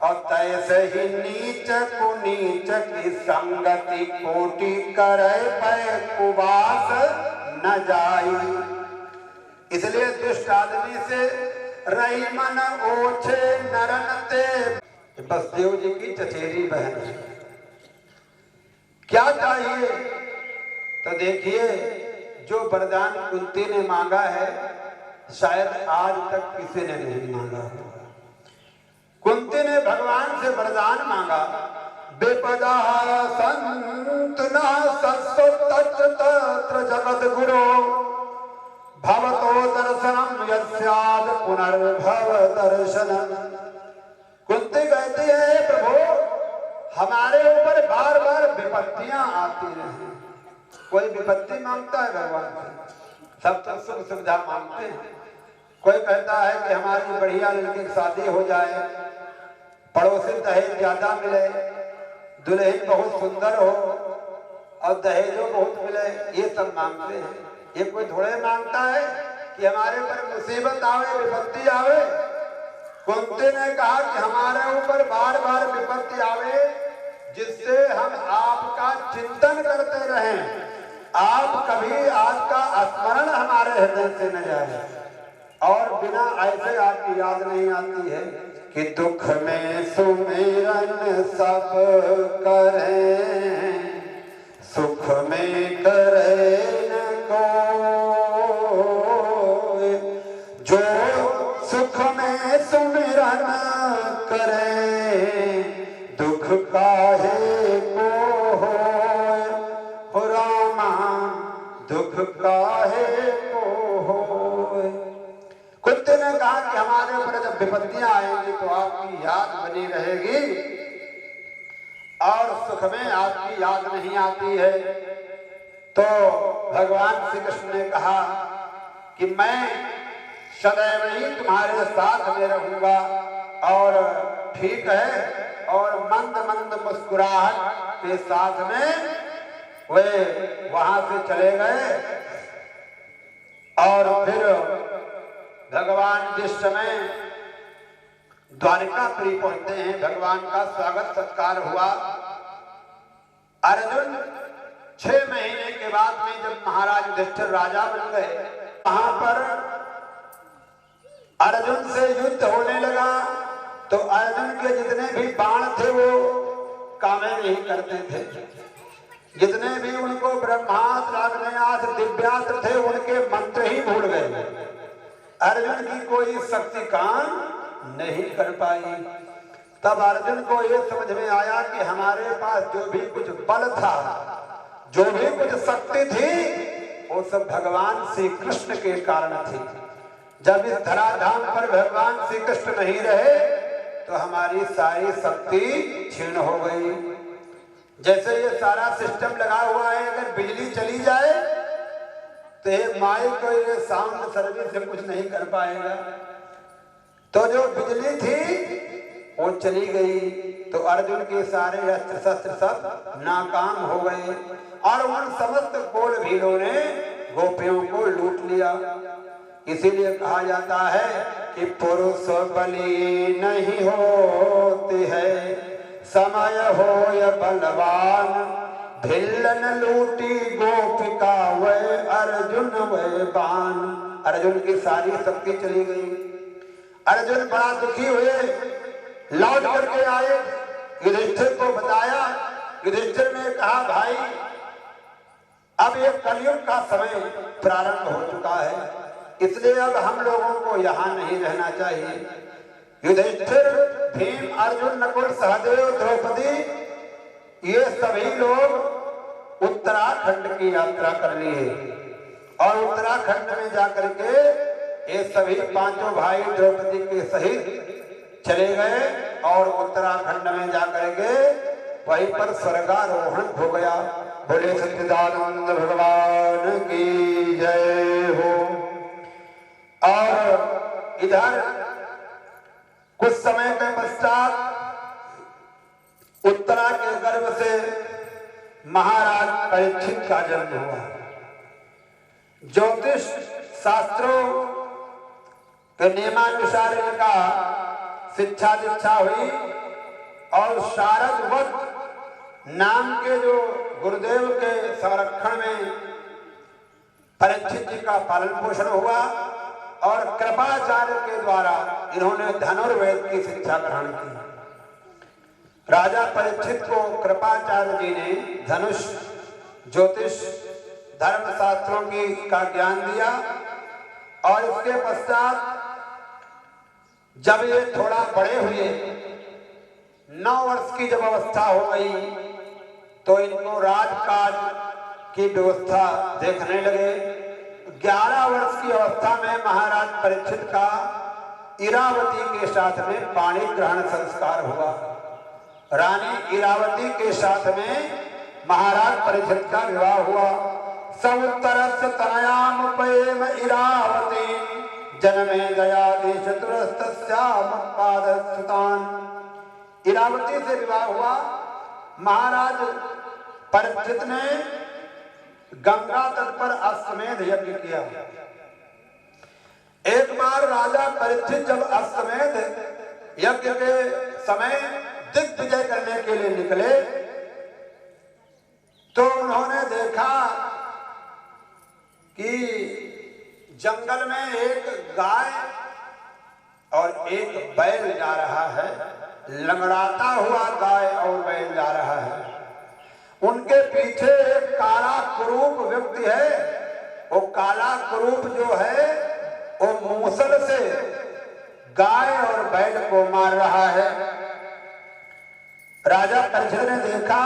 S1: और तैसे ही नीच कुनीच की संगति कोटि करे पे कुवास न जाई। इसलिए दुष्ट आदमी से रही मन ओछे नरन ते। बसदेव जी की चचेरी बहन है। क्या चाहिए? तो देखिए, जो वरदान कुंती ने मांगा है शायद आज तक किसी ने नहीं मांगा। कुंती ने भगवान से वरदान मांगा, बेपदा संतना तत्र जगत गुरु भवतो दर्शनम यस्याद पुनर्भव दर्शनम। कुंती कहती है, प्रभु हमारे ऊपर बार बार विपत्तियां आती रही। कोई विपत्ति मांगता है भगवान से? सब तो सुख सुविधा मांगते हैं। कोई कहता है कि हमारी बढ़िया लड़की की शादी हो जाए, पड़ोसी दहेज ज्यादा मिले, दुल्हन बहुत सुंदर हो और दहेजों बहुत मिले, ये सब मांगते हैं। ये कोई थोड़े मांगता है कि हमारे ऊपर मुसीबत आवे, विपत्ति आवे। कुंती ने कहा कि हमारे ऊपर बार बार विपत्ति आवे जिससे हम आपका चिंतन करते रहें, आप कभी आपका स्मरण हमारे हृदय से न जाए। और बिना ऐसे आपकी याद नहीं आती है कि दुख में सुमिरन सब करें, सुख में करे न कोई। जो सुख में सुमिरन करे, दुख काहे को होए। हो रामा दुख काहे को होए। कुंती ने कहा कि हमारे ऊपर जब विपत्तियां आएंगी तो आपकी याद बनी रहेगी और सुख में आपकी याद नहीं आती है। तो भगवान श्री कृष्ण ने कहा कि मैं सदैव ही तुम्हारे साथ में रहूंगा। और ठीक है, और मंद मंद मुस्कुराहट के साथ में वे वहां से चले गए। और फिर भगवान जिस समय द्वारिकापुरी पहुंचते हैं, भगवान का स्वागत सत्कार हुआ। अर्जुन 6 महीने के बाद में जब महाराज युधिष्ठिर राजा बन गए, वहां पर अर्जुन से युद्ध होने लगा तो अर्जुन के जितने भी बाण थे वो कामे नहीं करते थे। जितने भी उनको ब्रह्मास्त्र, आग्नेयास्त्र, दिव्यास्त्र थे उनके मंत्र ही भूल गए। अर्जुन की कोई शक्ति काम नहीं कर पाई। तब अर्जुन को ये समझ में आया कि हमारे पास जो भी कुछ बल था, जो भी कुछ शक्ति थी, वो सब भगवान श्री कृष्ण के कारण थी। जब इस धराधाम पर भगवान श्री कृष्ण नहीं रहे तो हमारी सारी शक्ति क्षीण हो गई। जैसे ये सारा सिस्टम लगा हुआ है, अगर बिजली चली जाए तो ये माइक को ये साउंड सर्विस से कुछ नहीं कर पाएगा। तो जो बिजली थी वो चली गई तो अर्जुन के सारे अस्त्र शस्त्र सब नाकाम हो गए और उन समस्त गोल भीलों ने गोपियों को लूट लिया। इसीलिए कहा जाता है कि पुरुष बली नहीं होती है, समय हो या बलवान। भिल्लन लूटी गोपिका वह अर्जुन वह बाण। अर्जुन की सारी शक्ति चली गई। अर्जुन बड़ा दुखी हुए, लौट करके आए, युधिष्ठिर को बताया। युधिष्ठिर ने कहा, भाई अब ये कलयुग का समय प्रारंभ हो चुका है, इसलिए अब हम लोगों को यहाँ नहीं रहना चाहिए। युधिष्ठिर, भीम, अर्जुन, नकुल, सहदेव, द्रौपदी, ये सभी लोग उत्तराखंड की यात्रा कर लिए और उत्तराखंड में जाकर के ये सभी पांचों भाई द्रौपदी के सहित चले गए और उत्तराखंड में जाकर के वहीं पर स्वर्गारोहण हो गया। बोले सच्चिदानंद भगवान की जय हो। और इधर कुछ समय के पश्चात उत्तरा के गर्भ से महाराज परीक्षित का जन्म हुआ। ज्योतिष शास्त्रों के नियमानुसार इनका शिक्षा दीक्षा हुई और शारदवत नाम के जो गुरुदेव के संरक्षण में परीक्षित जी का पालन पोषण हुआ और कृपाचार्य के द्वारा इन्होंने धनुर्वेद की शिक्षा ग्रहण की। राजा परीक्षित को कृपाचार्य जी ने धनुष, ज्योतिष, धर्मशास्त्रों की का ज्ञान दिया और इसके पश्चात जब ये थोड़ा बड़े हुए, 9 वर्ष की जब अवस्था हो गई तो इनको राजकाज की व्यवस्था देखने लगे। 11 वर्ष की अवस्था में महाराज परीक्षित का इरावती के साथ में पाणी ग्रहण संस्कार हुआ। रानी इरावती के साथ में महाराज परीक्षित का विवाह हुआ। समुत्तरस्य तनयाम प्रेम इरावती जन्मे दयादि चतुरस्तस्यामुत्पाद सुतान। इरावती से विवाह हुआ। महाराज परीक्षित ने गंगा तट पर अश्वमेध यज्ञ किया। एक बार राजा परीक्षित जब अश्वमेध यज्ञ के समय दिग्विजय करने के लिए निकले तो उन्होंने देखा कि जंगल में एक गाय और एक बैल जा रहा है। लंगड़ाता हुआ गाय और बैल जा रहा है। उनके पीछे एक काला कुरूप व्यक्ति है। वो काला कुरूप जो है वो मूसल से गाय और बैल को मार रहा है। राजा परीक्षित ने देखा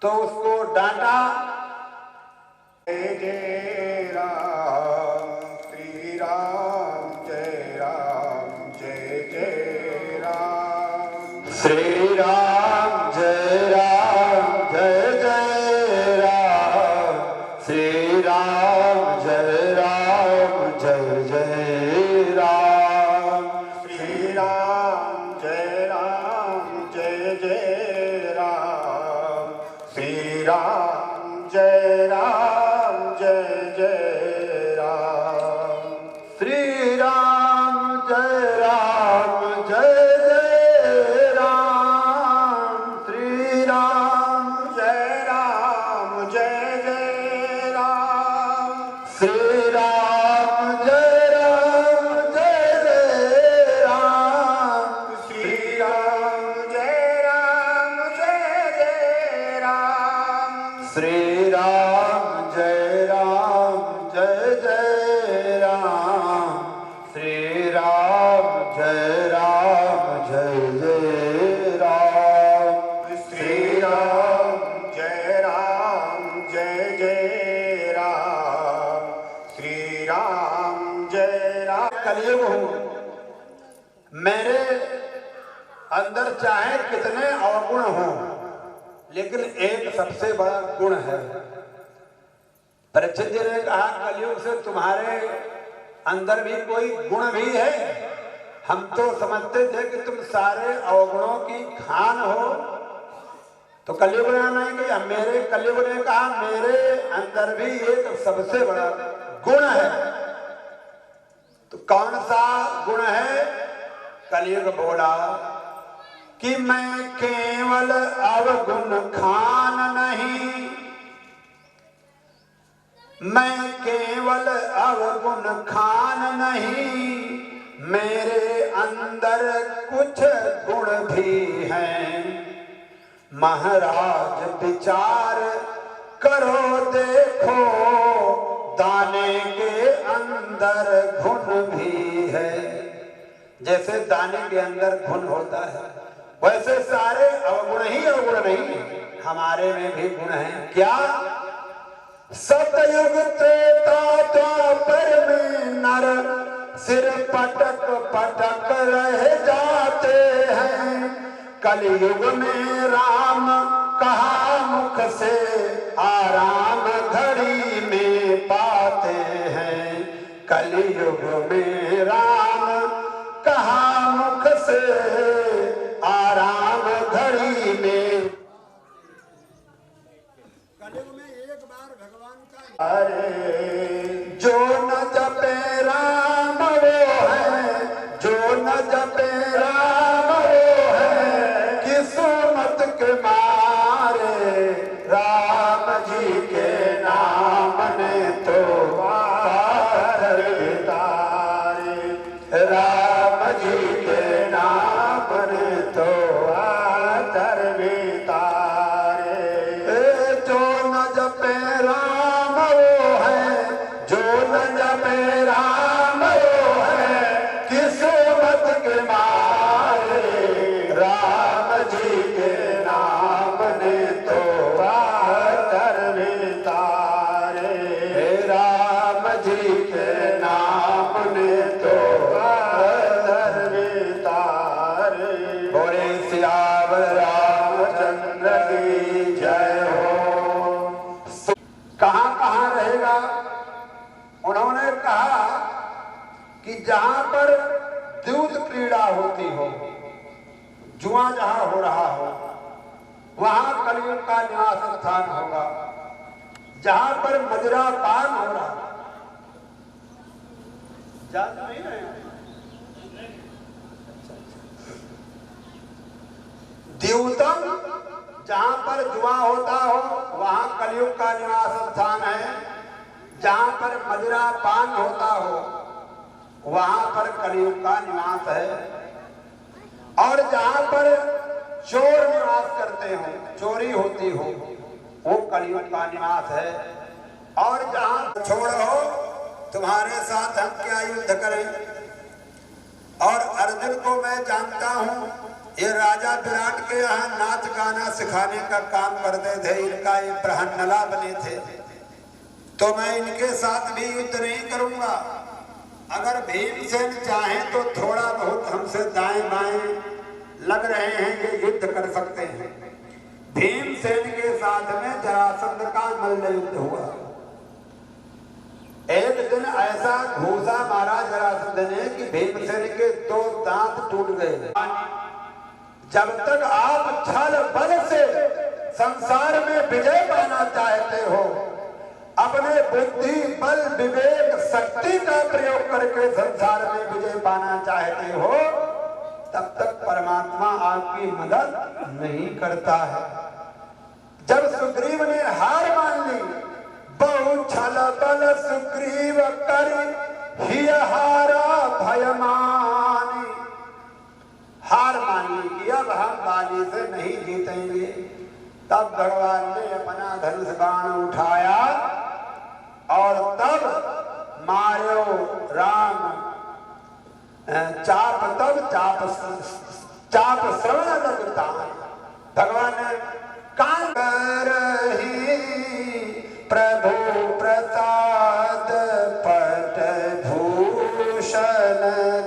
S1: तो उसको डांटा। जय जय राम श्री राम, जय राम जय जय राम, श्री राम जय राम जय जय राम, श्री राम जय राम जय जय राम, श्री राम जय राम जय जय राम, श्री राम जय राम जय जय राम, श्री राम जय राम जय जय राम, श्री राम जय राम जय जय राम, श्री राम जय राम जय जय राम, श्री राम जय राम जय जय राम, श्री राम जय राम जय जय राम, श्री राम जय राम जय जय राम, श्री राम जय राम जय जय राम, श्री राम जय राम। कलयुग हूँ, मेरे अंदर चाहे कितने अवगुण हों, लेकिन एक सबसे बड़ा गुण है। परीक्षित जी ने कहा कलयुग से तुम्हारे अंदर भी कोई गुण भी है। हम तो समझते थे कि तुम सारे अवगुणों की खान हो। तो कलयुग ने नहीं किया। मेरे कलयुग ने कहा मेरे अंदर भी एक सबसे बड़ा गुण है। तो कौन सा गुण है? कलयुग बोला कि मैं केवल अवगुण खान नहीं, मैं केवल अवगुण खान नहीं, मेरे अंदर कुछ गुण भी हैं। महाराज विचार करो देखो, दाने के अंदर गुण भी है। जैसे दाने के अंदर गुण होता है, वैसे सारे अवगुण ही अवगुण नहीं, हमारे में भी गुण हैं। क्या? सतयुग त्रेता द्वापर में नर सिर पटक पटक रह जाते हैं। कलयुग में राम कहा मुख से आराम घड़ी में पाते हैं। कलयुग में राम कहा मुख से आराम घड़ी में।
S2: कलयुग में एक बार भगवान का
S1: अरे जो न जपे राम वो है, जो न जपे राम वो है किस्मत के मारे। राम जी के नाम ने तो पार बितारे, राम जी के नाम ने तो आतर बितारे। जो न जपे राम वो है, जो न जपे राम वो है किस्मत के मारे। राम जी के नाम ने तो आतर बितारे, राम जी के नाम ने तो आतर बितारे। बोले सियावर रामचंद्र की जय हो। कहां कहां रहेगा? उन्होंने कहा कि जहां पर दूध क्रीड़ा होती हो, जुआ जहां हो रहा हो, वहां कलयुग का निवास स्थान होगा। जहां पर मदिरा पान हो रहा, जान नहीं रहे? द्यूतम, जहां पर जुआ होता हो वहां कलयुग का निवास स्थान है। जहां पर मदिरा पान होता हो वहां पर कलयुग का निवास है। और जहां पर चोर निवास करते हो, चोरी होती हो, वो कलयुग का निवास है। और जहां छोड़ो तुम्हारे साथ हम क्या युद्ध करें। और अर्जुन को मैं जानता हूं, ये राजा विराट के यहाँ नाच गाना सिखाने का काम करते थे, इनका ये प्रहन्नला बने थे। तो मैं इनके साथ भी युद्ध नहीं करूंगा। अगर भीमसेन चाहे तो थोड़ा बहुत हमसे दाएं बाएं लग रहे हैं कि युद्ध कर सकते हैं। भीमसेन के साथ में जरासंध का मल्ल युद्ध हुआ। एक दिन ऐसा घूसा मारा जरासंध ने कि भीमसेन के 2 दांत टूट गए। जब तक आप छल बल से संसार में विजय पाना चाहते हो, अपने बुद्धि बल विवेक शक्ति का प्रयोग करके संसार में विजय पाना चाहते हो, तब तक परमात्मा आपकी मदद नहीं करता है। जब सुग्रीव ने हार मान ली, बहु छल बल सुग्रीव करी हिय हारा भय मानी। हार मान ली कि अब हम बाली से नहीं जीतेंगे। तब भगवान ने अपना धनुष बाण उठाया और तब मारो राम चाप, तब चाप श्रवण लगता। भगवान ने कान करही प्रभु प्रसाद पट भूषण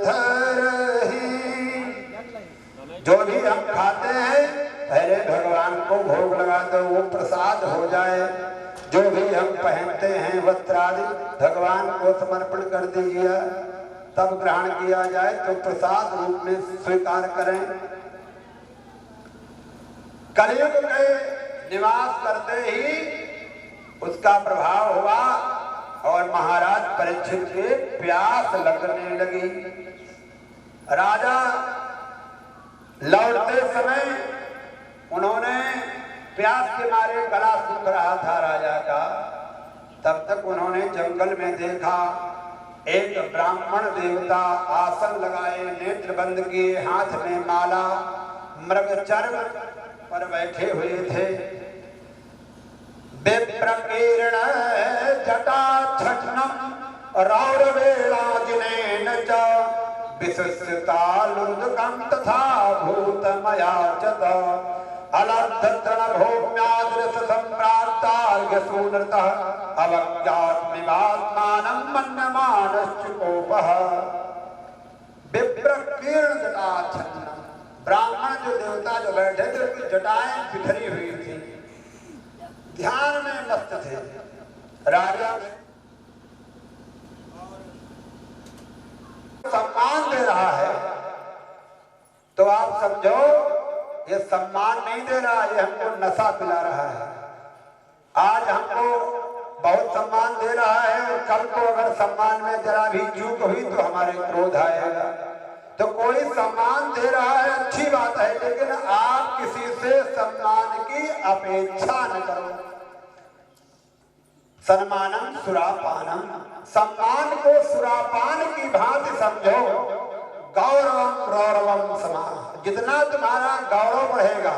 S1: धरही। जो भी हम खाते हैं पहले भगवान को भोग लगा दो, वो प्रसाद हो जाए। जो भी हम पहनते हैं वस्त्र आदि भगवान को समर्पण कर दीजिए, तब ग्रहण किया जाए तो प्रसाद रूप में स्वीकार करें। कलयुग के निवास करते ही उसका प्रभाव हुआ और महाराज परीक्षित के प्यास लगने लगी। राजा लौटते समय उन्होंने प्यास के मारे गला सूख रहा था राजा का। तब तक उन्होंने जंगल में देखा एक ब्राह्मण देवता आसन लगाए, नेत्र बंद किए, हाथ में माला, मृगचर्म पर बैठे हुए थे। विप्रकीर्ण जटा छठनम रौरवेलाजिनेन च विशुष्यतालुदकं तथा भूतमयाचत अलब्धतृणभूम्याद्रस सम्प्राप्तार्घ्यसूनृतः अवज्ञात्मिवात्मानं मन्यमानश्चुकोपः। विप्रकीर्ण जटा छठनम, ब्राह्मण जो देवता जो बैठे थे उनकी जटाएं बिखरी हुई थी, ध्यान में मस्त थे। राजा सम्मान दे रहा है तो आप समझो ये सम्मान नहीं दे रहा, ये हमको नशा पिला रहा है। आज हमको बहुत सम्मान दे रहा है और कल को अगर सम्मान में जरा भी चूक हुई तो हमारे क्रोध आएगा। तो कोई सम्मान दे रहा है अच्छी बात है, लेकिन आप किसी से सम्मान की अपेक्षा न करो। सम्मानम सुरापानम, सम्मान को सुरापान की भांति समझो। गौरवम गौरवम समान, जितना तुम्हारा गौरव बढ़ेगा,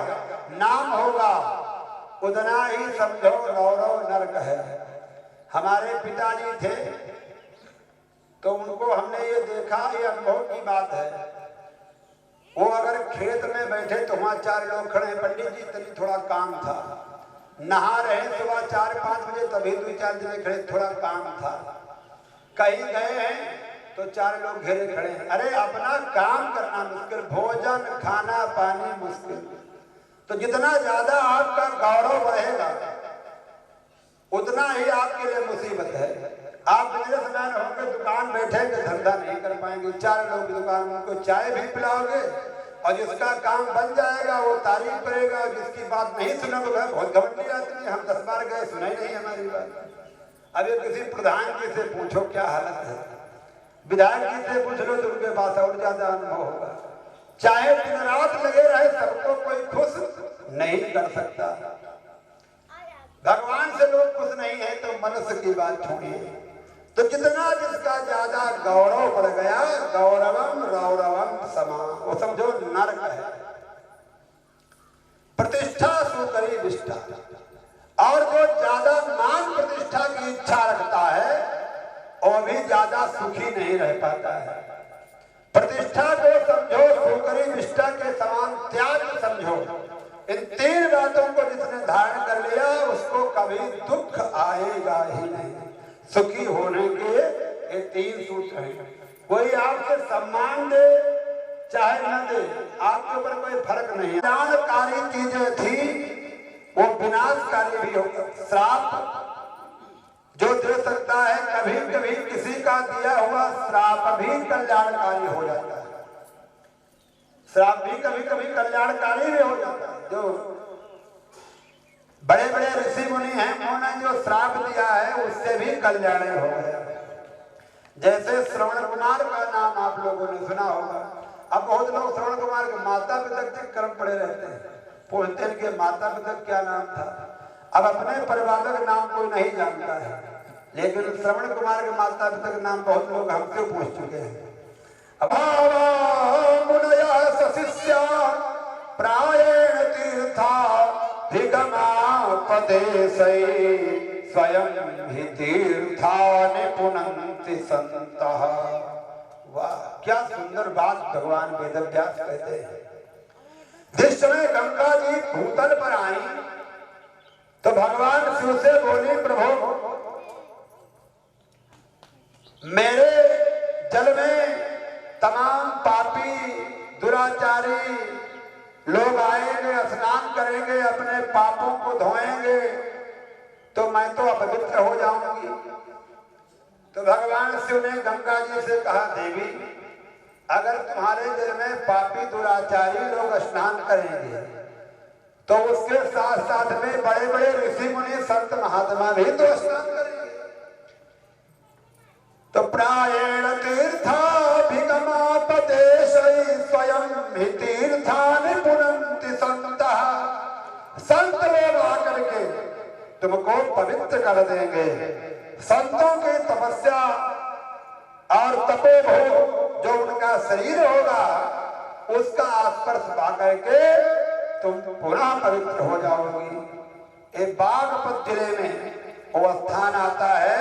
S1: नाम होगा, उतना ही समझो गौरव नरक है। हमारे पिताजी थे तो उनको हमने ये देखा, ये अनुभव की बात है। वो अगर खेत में बैठे तो वहां 4 लोग खड़े, पंडित जी तभी थोड़ा काम था, नहा रहे सुबह 4-5 बजे, तभी 2-4 जने खड़े, थोड़ा काम था। कहीं गए हैं तो 4 लोग घेरे खड़े हैं। अरे अपना काम करना मुश्किल, भोजन खाना पानी मुश्किल। तो जितना ज्यादा आपका गौरव बढ़ेगा उतना ही आपके लिए मुसीबत है। आप बिजनेसमैन होकर दुकान बैठेंगे, धंधा नहीं कर पाएंगे। 4 लोग दुकान में उनको चाय भी पिलाओगे और जिसका काम बन जाएगा वो तारीफ करेगा, और जिसकी बात नहीं सुनोगे बहुत घमंडी आदमी है, हम 10 बार गए सुना ही नहीं हमारी बात। अब ये किसी प्रधान जी से पूछो क्या हालत है, विधायक जी से पूछ लो तो उनके पास और ज्यादा अनुभव होगा। चाहे दिन रात लगे रहे, सबको कोई खुश नहीं कर सकता। भगवान से लोग खुश नहीं है तो मनुष्य की बात छोड़िए। तो जितना जिसका ज्यादा गौरव बढ़ गया, गौरवम रौरवम समान, वो समझो नरक है। प्रतिष्ठा सुकरी विष्ठा, और जो ज्यादा मान प्रतिष्ठा की इच्छा रखता है वो भी ज्यादा सुखी नहीं रह पाता है। प्रतिष्ठा को समझो सुकरी विष्ठा के समान त्याग समझो। इन 3 बातों को जिसने धारण कर लिया उसको कभी दुख आएगा ही नहीं। सुखी होने के ये 3 सूत्र हैं। कोई आपसे सम्मान दे चाहे न दे, आपके ऊपर कोई फर्क नहीं है। कल्याणकारी चीजें थी वो विनाशकारी भी होगा। श्राप जो दे सकता है, कभी कभी किसी का दिया हुआ श्राप भी कल्याणकारी हो जाता है। श्राप भी कभी कभी कल्याणकारी भी हो जाता है। जो बड़े बड़े ऋषि मुनि हैं उन्होंने जो श्राप दिया है उससे भी कल्याण हो गया। जैसे श्रवण कुमार का नाम आप लोगों ने सुना होगा। अब बहुत लोग श्रवण कुमार के माता पिता के कर्म पड़े रहते हैं, पूछते हैं कि माता पिता क्या नाम था। अब अपने परिवार का नाम कोई नहीं जानता है, लेकिन श्रवण कुमार के माता पिता का नाम बहुत लोग हमसे पूछ चुके हैं। प्रायेण तीर्था स्वयं ही तीर्थानि पुनन्ति संतः। वाह, क्या सुंदर बात भगवान वेदव्यास कहते हैं। जिस समय गंगा जी भूतल पर आई तो भगवान शिव से बोली, प्रभु मेरे जल में तमाम पापी दुराचारी लोग आएंगे, स्नान करेंगे, अपने पापों को धोएंगे, तो मैं तो अपवित्र हो जाऊंगी। तो भगवान शिव ने गंगा जी से कहा, देवी अगर तुम्हारे दिल में पापी दुराचारी लोग स्नान करेंगे तो उसके साथ साथ में बड़े बड़े ऋषि मुनि संत महात्मा भी तो स्नान करेंगे। तो प्रायेण तीर्थाभिगमापदेश स्वयं ही तीर्थानि पुनन्ति संतः। संत लोग आकर के तुमको पवित्र कर देंगे। संतों की तपस्या और तपोभोग जो उनका शरीर होगा उसका स्पर्श पा करके तुम पुनः पवित्र हो जाओगी। एक बागपत जिले में वो स्थान आता है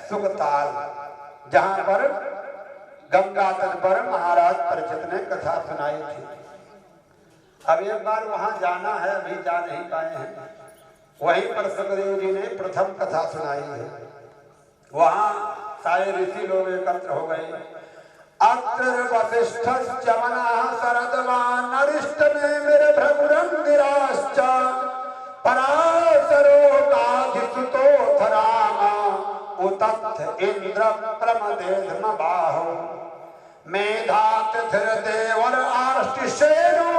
S1: सुगताल, जहां पर गंगा तट पर महाराज परिचित ने कथा सुनाई थी। अब एक बार वहां जाना है, अभी जा नहीं पाए हैं। वहीं पर सुखदेव जी ने प्रथम कथा सुनाई है। वहां सारे ऋषि लोग एकत्र हो गए। अत्र वसिष्ठ चमनः शरदवान अरिष्ट में मेरे भ्रमुरंगिराश्च पराशरो काधिसुतो धरामा उतत्थ इंद्र प्रमदेधम बाहो। मेधातिथिर देवर आर्ष्टिसेनो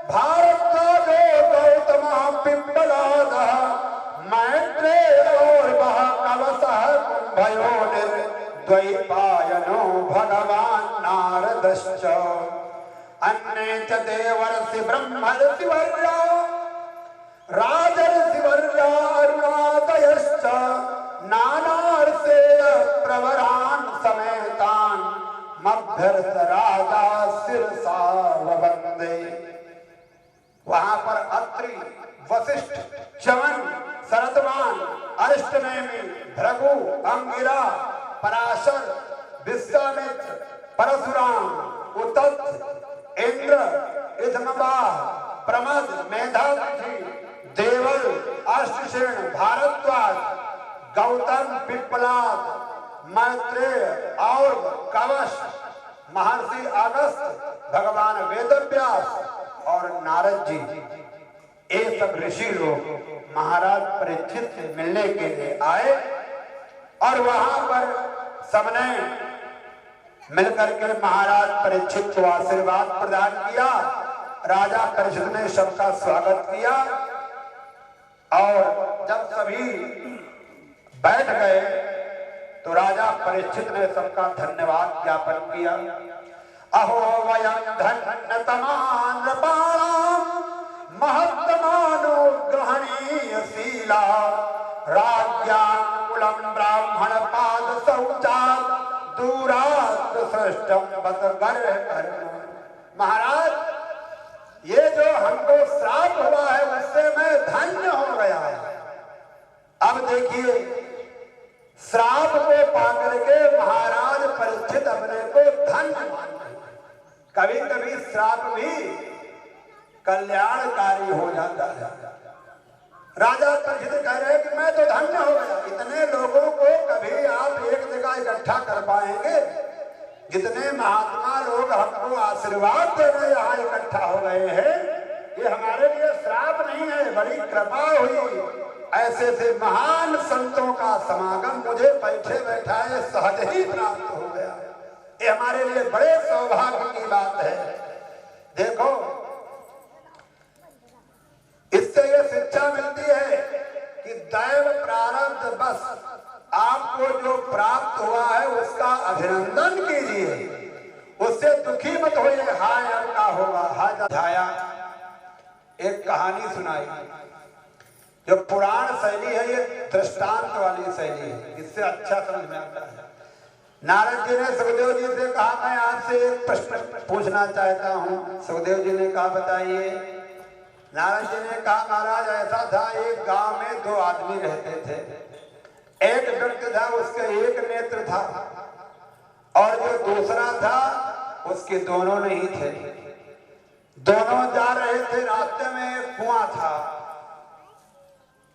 S1: भारद्वाजो गौतम पिप्पलाद मैत्रेय और वह कवसः कुंभयो निर्द्वैपायनो भगवान नारदश्च अन्ये च देवर्षि ब्रह्मर्षिवर्या राजर्षिवर्या अरुणादयश्च नानार्षेय प्रवरान् समेतान् मभ्यर्थ राजा शिरसा ववन्दे। वहां पर अत्रि, वशिष्ठ, च्यवन, शरदमान, अरिष्टनेमि, भृगु, अंगिरा, पराशर, विश्वामित्र, परशुराम, उतत्, इंद्र, इदमबाह, प्रमद, मेधातिथि, देवल, अष्टसेन, भारद्वाज, गौतम, पिप्पलाद, मैत्रेय और कवश, महर्षि अगस्त, भगवान वेदव्यास और नारद जी, ये सब ऋषि लोग महाराज परीक्षित से मिलने के लिए आए और वहां पर सबने मिलकर के महाराज परीक्षित को आशीर्वाद प्रदान किया। राजा परीक्षित ने सबका स्वागत किया और जब सभी बैठ गए तो राजा परीक्षित ने सबका धन्यवाद ज्ञापन किया। अहो वयं धन्यतमान महत्तमानो ग्रहणीय शीला राज्याकुलम ब्राह्मण पाद शौचा दूरात् सृष्टम बत गर्भ। महाराज, ये जो हमको श्राप हुआ है उससे मैं धन्य हो गया। अब देखिए, श्राप को पाकर के महाराज परीक्षित अपने को धन्य मानते। कभी कभी श्राप भी कल्याणकारी हो जाता है। राजा परीक्षित कह रहे हैं कि मैं तो धन्य हो गया। इतने लोगों को कभी आप एक जगह इकट्ठा कर पाएंगे? जितने महात्मा लोग हमको आशीर्वाद देने यहाँ इकट्ठा हो गए हैं, ये हमारे लिए श्राप नहीं है, बड़ी कृपा हुई। ऐसे से महान संतों का समागम मुझे बैठे बैठाए सहज ही प्राप्त हो गया। ये हमारे लिए बड़े सौभाग्य की बात है। देखो, इससे ये शिक्षा मिलती है कि दैव प्रारब्ध बस आपको जो प्राप्त हुआ है उसका अभिनंदन कीजिए, उससे दुखी मत होइए। हाय अब का होगा, हाय जाया। एक कहानी सुनाई जो पुराण शैली है, ये दृष्टांत वाली शैली है, इससे अच्छा समझ में आता है। नारद जी ने सुखदेव जी से कहा, मैं आपसे एक प्रश्न पूछना चाहता हूँ। सुखदेव जी ने कहा, बताइए। नारद जी ने कहा, महाराज ऐसा था, एक गांव में दो आदमी रहते थे। एक व्यक्ति था, उसका एक नेत्र था और जो दूसरा था उसके दोनों नहीं थे। दोनों जा रहे थे, रास्ते में एक कुआं था,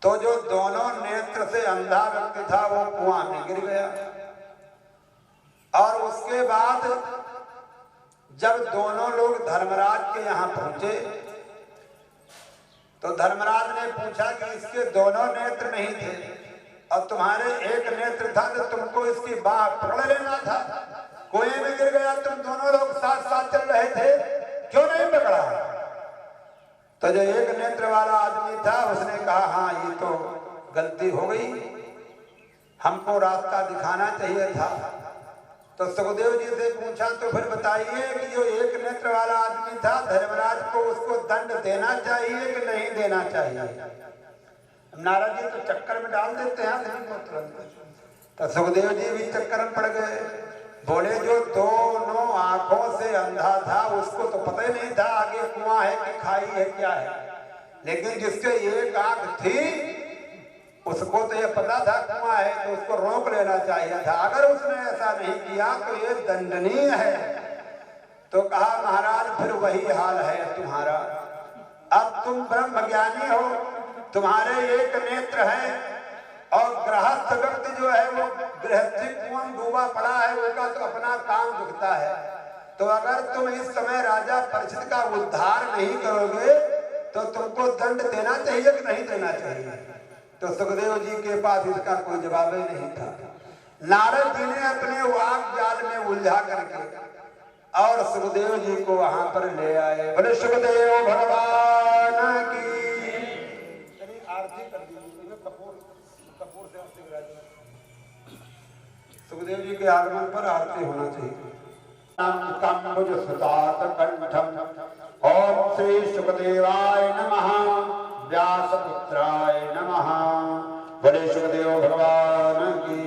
S1: तो जो दोनों नेत्र से अंधा व्यक्ति था वो कुआं में गिर गया। और उसके बाद जब दोनों लोग धर्मराज के यहाँ पहुंचे तो धर्मराज ने पूछा कि इसके दोनों नेत्र नहीं थे और तुम्हारे एक नेत्र था, तो तुमको इसकी बाह पकड़ लेना था। कुएं में गिर गया, तुम दोनों लोग साथ साथ चल रहे थे, क्यों नहीं पकड़ा? तो जो एक नेत्र वाला आदमी था उसने कहा, हाँ ये तो गलती हो गई, हमको रास्ता दिखाना चाहिए था। तो सुखदेव जी से पूछा, तो फिर बताइए कि जो एक नेत्र वाला आदमी था, धर्मराज को उसको दंड देना चाहिए कि नहीं देना चाहिए? नारद जी तो चक्कर में डाल देते हैं तुरंत। तो सुखदेव जी भी चक्कर में पड़ गए। बोले, जो दोनों आंखों से अंधा था उसको तो पता ही नहीं था आगे कुआं है कि खाई है क्या है, लेकिन जिसके एक आंख थी उसको तो ये पता था कुआं है, तो उसको रोक लेना चाहिए था। अगर उसने ऐसा नहीं किया तो ये दंडनीय है। तो कहा, महाराज फिर वही हाल है तुम्हारा। अब तुम ब्रह्म ज्ञानी हो, तुम्हारे एक नेत्र है और गृहस्थ व्यक्ति जो है वो गृहस्थी कुआं डूबा पड़ा है, उसका तो अपना काम दिखता है। तो अगर तुम इस समय राजा परीक्षित का उद्धार नहीं करोगे तो तुमको दंड देना चाहिए कि नहीं देना चाहिए? तो सुखदेव जी के पास इसका कोई जवाब ही नहीं था। नारद जी ने अपने वाक जाल में उलझा करके और सुखदेव जी को वहां पर ले आए। बोले सुखदेव भगवान की आरती कर दीजिए। कपूर से आरती करा दीजिए। सुखदेव जी के आगमन पर आरती होना चाहिए। कंबुज सुतात कंठम ओम श्री सुखदेवाय नमः व्यासपुत्राय नमः। बोले सुखदेव भगवान की।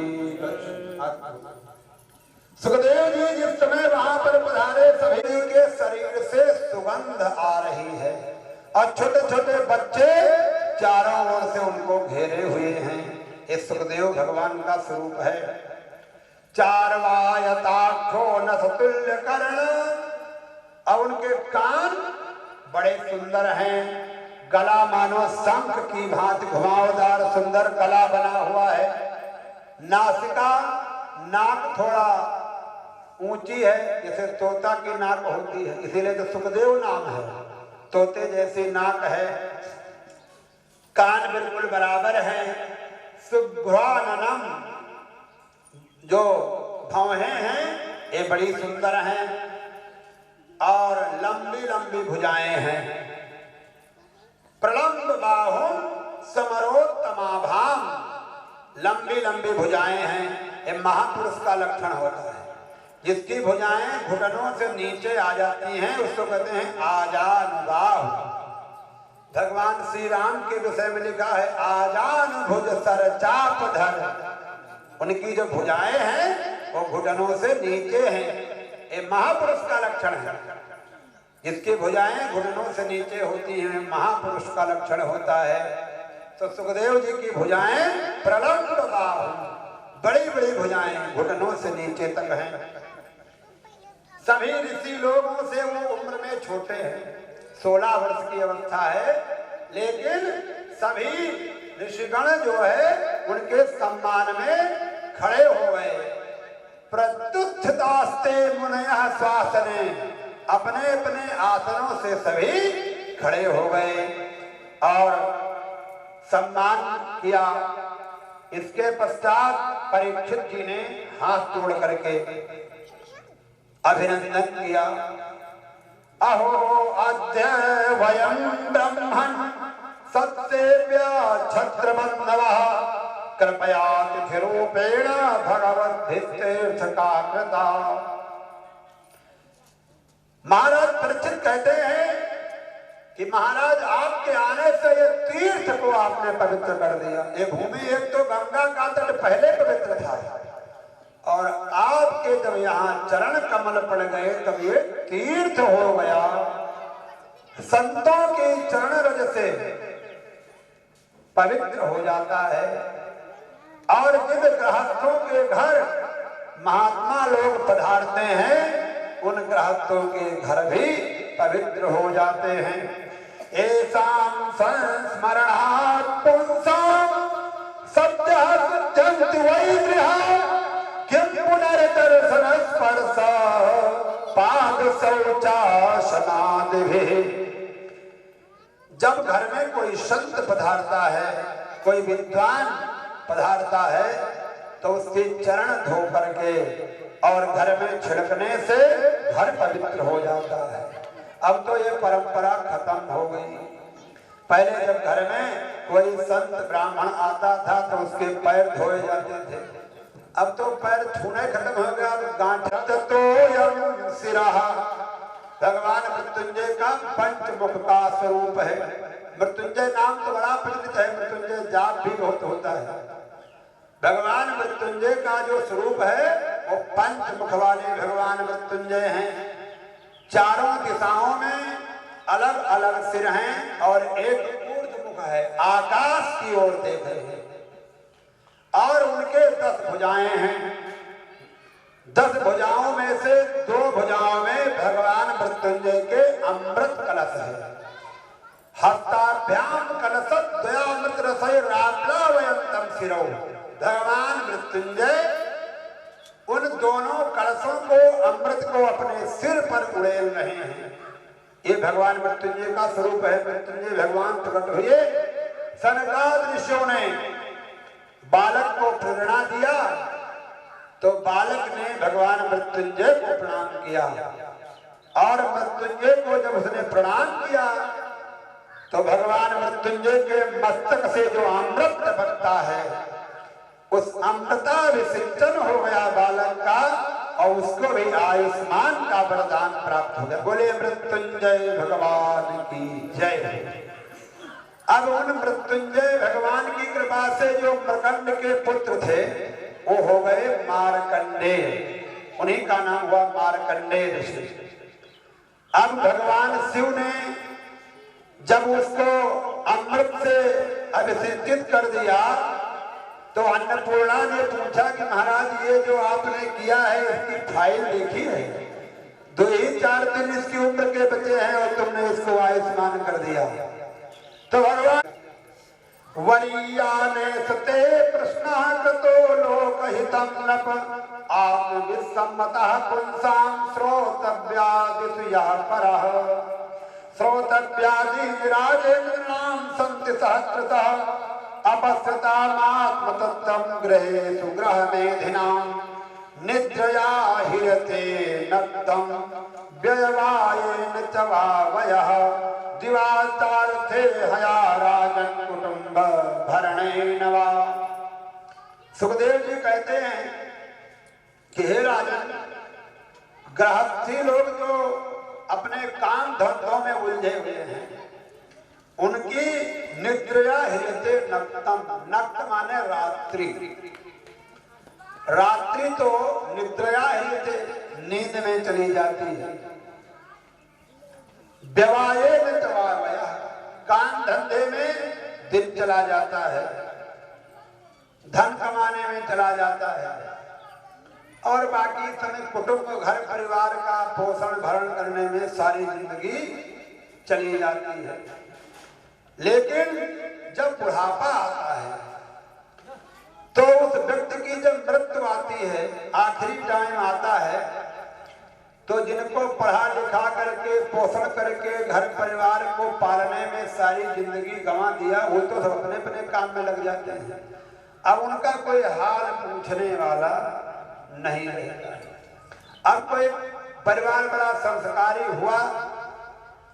S1: सुखदेव जी जिस समय वहां पर पधारे सभी के शरीर से सुगंध आ रही है और छोटे छोटे बच्चे चारों ओर से उनको घेरे हुए हैं। ये सुखदेव भगवान का स्वरूप है। चारवायताक्षो नसतुल्य कर्ण, और उनके कान बड़े सुंदर हैं। गला मानो शंख की भांति घुमावदार सुंदर गला बना हुआ है। नासिका नाक थोड़ा ऊंची है, जैसे तोता की नाक होती है, इसीलिए तो सुखदेव नाम है। तोते जैसी नाक है। कान बिल्कुल बराबर है। सुघ्राननम, जो भौहें हैं ये बड़ी सुंदर हैं और लंबी लंबी भुजाएं हैं। प्रलंब बाहुं समरोत्तमाभाम, लंबी लंबी भुजाएं हैं। ये महापुरुष का लक्षण होता है। जिसकी भुजाएं घुटनों से नीचे आ जाती हैं उसको कहते हैं आजानुबाहु। भगवान श्री राम के विषय में लिखा है आजानुभुज सर चाप धर। उनकी जो भुजाएं हैं वो घुटनों से नीचे हैं। ये महापुरुष का लक्षण है। जिसकी भुजाएं घुटनों से नीचे होती हैं महापुरुष का लक्षण होता है। तो सुखदेव जी की भुजाएं प्रलंब बाहु, बड़ी बड़ी भुजाएं घुटनों से नीचे तक हैं। सभी ऋषि लोगों से वो उम्र में छोटे हैं। 16 वर्ष की अवस्था है, लेकिन सभी ऋषिगण जो है उनके सम्मान में खड़े हो गए। प्रत्युत्थास्ते मुनयः स्वासने, अपने अपने आसनों से सभी खड़े हो गए और सम्मान किया। इसके पश्चात परीक्षित जी ने हाथ जोड़ करके अभिनंदन किया। अहो अद्य वयं ब्रह्मन् सत्सेव्य छत्रबन्धवः कृपयातिथिरूपेण भगवद्धितीर्थकाकृता। महाराज परीक्षित कहते हैं कि महाराज आपके आने से ये तीर्थ को आपने पवित्र कर दिया। ये भूमि एक तो गंगा का तट पहले पवित्र था और आपके जब यहाँ चरण कमल पड़ गए तब ये तीर्थ हो गया। संतों के चरण रज से पवित्र हो जाता है और जिन गृहस्थों के घर महात्मा लोग पधारते हैं उन गृहस्थों के घर भी पवित्र हो जाते हैं। एसां संस्मरणात् पुंसां सद्यः सिद्ध्यन्ति वै गृहाः किं पुनर्दर्शन स्पर्श पाद शौचासनादिभिः। जब घर में कोई संत पधारता है, कोई विद्वान पधारता है तो उसके चरण धो करके और घर में छिड़कने से घर पवित्र हो जाता है। अब तो ये परंपरा खत्म हो गई। पहले जब घर में कोई संत ब्राह्मण आता था तो उसके पैर धोए जाते थे। अब तो पैर छूने खत्म हो गया। गांठ तो यम सिराह, भगवान मृत्युंजय का पंचमुख का स्वरूप है। मृत्युंजय नाम तो बड़ा प्रचलित है, मृत्युंजय जाप भी बहुत होता है। भगवान मृत्युंजय का जो स्वरूप है वो पंचमुख वाले भगवान मृत्युंजय हैं। चारों दिशाओं में अलग अलग सिर हैं और एक ऊर्ध्वमुख है, आकाश की ओर देख रहे हैं और उनके 10 भुजाएं हैं। 10 भुजाओं में से 2 भुजाओं में भगवान मृत्युंजय के अमृत कलश है। हस्ताभ्याम कलशत द्वयामृत रसै राप्लावयन्तम शिरो। भगवान मृत्युंजय उन दोनों कलशों को अमृत को अपने सिर पर उड़ेल रहे हैं। ये भगवान मृत्युंजय का स्वरूप है। मृत्युंजय भगवान प्रकट हुए। सनकादि ऋषियों ने बालक को प्रेरणा दिया तो बालक ने भगवान मृत्युंजय को प्रणाम किया। और मृत्युंजय को जब उसने प्रणाम किया तो भगवान मृत्युंजय के मस्तक से जो अमृत बहता है उस अमृताभिषिक्तन हो गया बालक का और उसको भी आयुष्मान का वरदान प्राप्त हो गया। बोले मृत्युंजय भगवान की जय। अब उन मृत्युंजय भगवान की कृपा से जो प्रकंड के पुत्र थे वो हो गए मार्कंडेय, उन्हीं का नाम हुआ मार्कंडेय ऋषि। अब भगवान शिव ने जब उसको अमृत से अभिषेकित कर दिया तो अन्नपूर्णा ने पूछा कि महाराज ये जो आपने किया है इसकी फाइल देखी है, 2-4 दिन इसकी उम्र के बचे हैं और तुमने इसको आयुष्मान कर दिया। तो भगवान वरीयाने सते प्रश्न कृतो लोकहितम नप आत्मविसम्मतः पुंसां श्रोतव्यादिषु यः परः श्रोतव्यादि राजेन्द्राणां सन्ति सहस्रतः अपश्यतामात्मतत्त्वं गृहेषु गृहमेधिनां निद्रया हीयते नक्तं व्ययवायेन च वावयः दिवाचार्थे हया राजन् कुटुंब भरणेन वा। सुखदेव जी कहते हैं कि हे राजन, गृहस्थी लोग जो अपने काम धंधों में उलझे हुए हैं उनकी निद्रया हीयते नक्तम, नक्त माने रात्रि, रात्रि तो निद्रया हीयते नींद में चली जाती है। व्यवायेन च वावयः, काम धंधे में दिन चला जाता है, धन कमाने में चला जाता है और बाकी समय कुटुंब घर परिवार का पोषण भरण करने में सारी जिंदगी चली जाती है। लेकिन जब बुढ़ापा आता है तो उस व्यक्ति की जब मृत्यु आती है, आखिरी टाइम आता है, तो जिनको पढ़ा लिखा करके पोषण करके घर परिवार को पालने में सारी जिंदगी गंवा दिया वो तो सब अपने अपने काम में लग जाते हैं। अब उनका कोई हाल पूछने वाला नहीं रहता। अब कोई परिवार बड़ा संस्कारी हुआ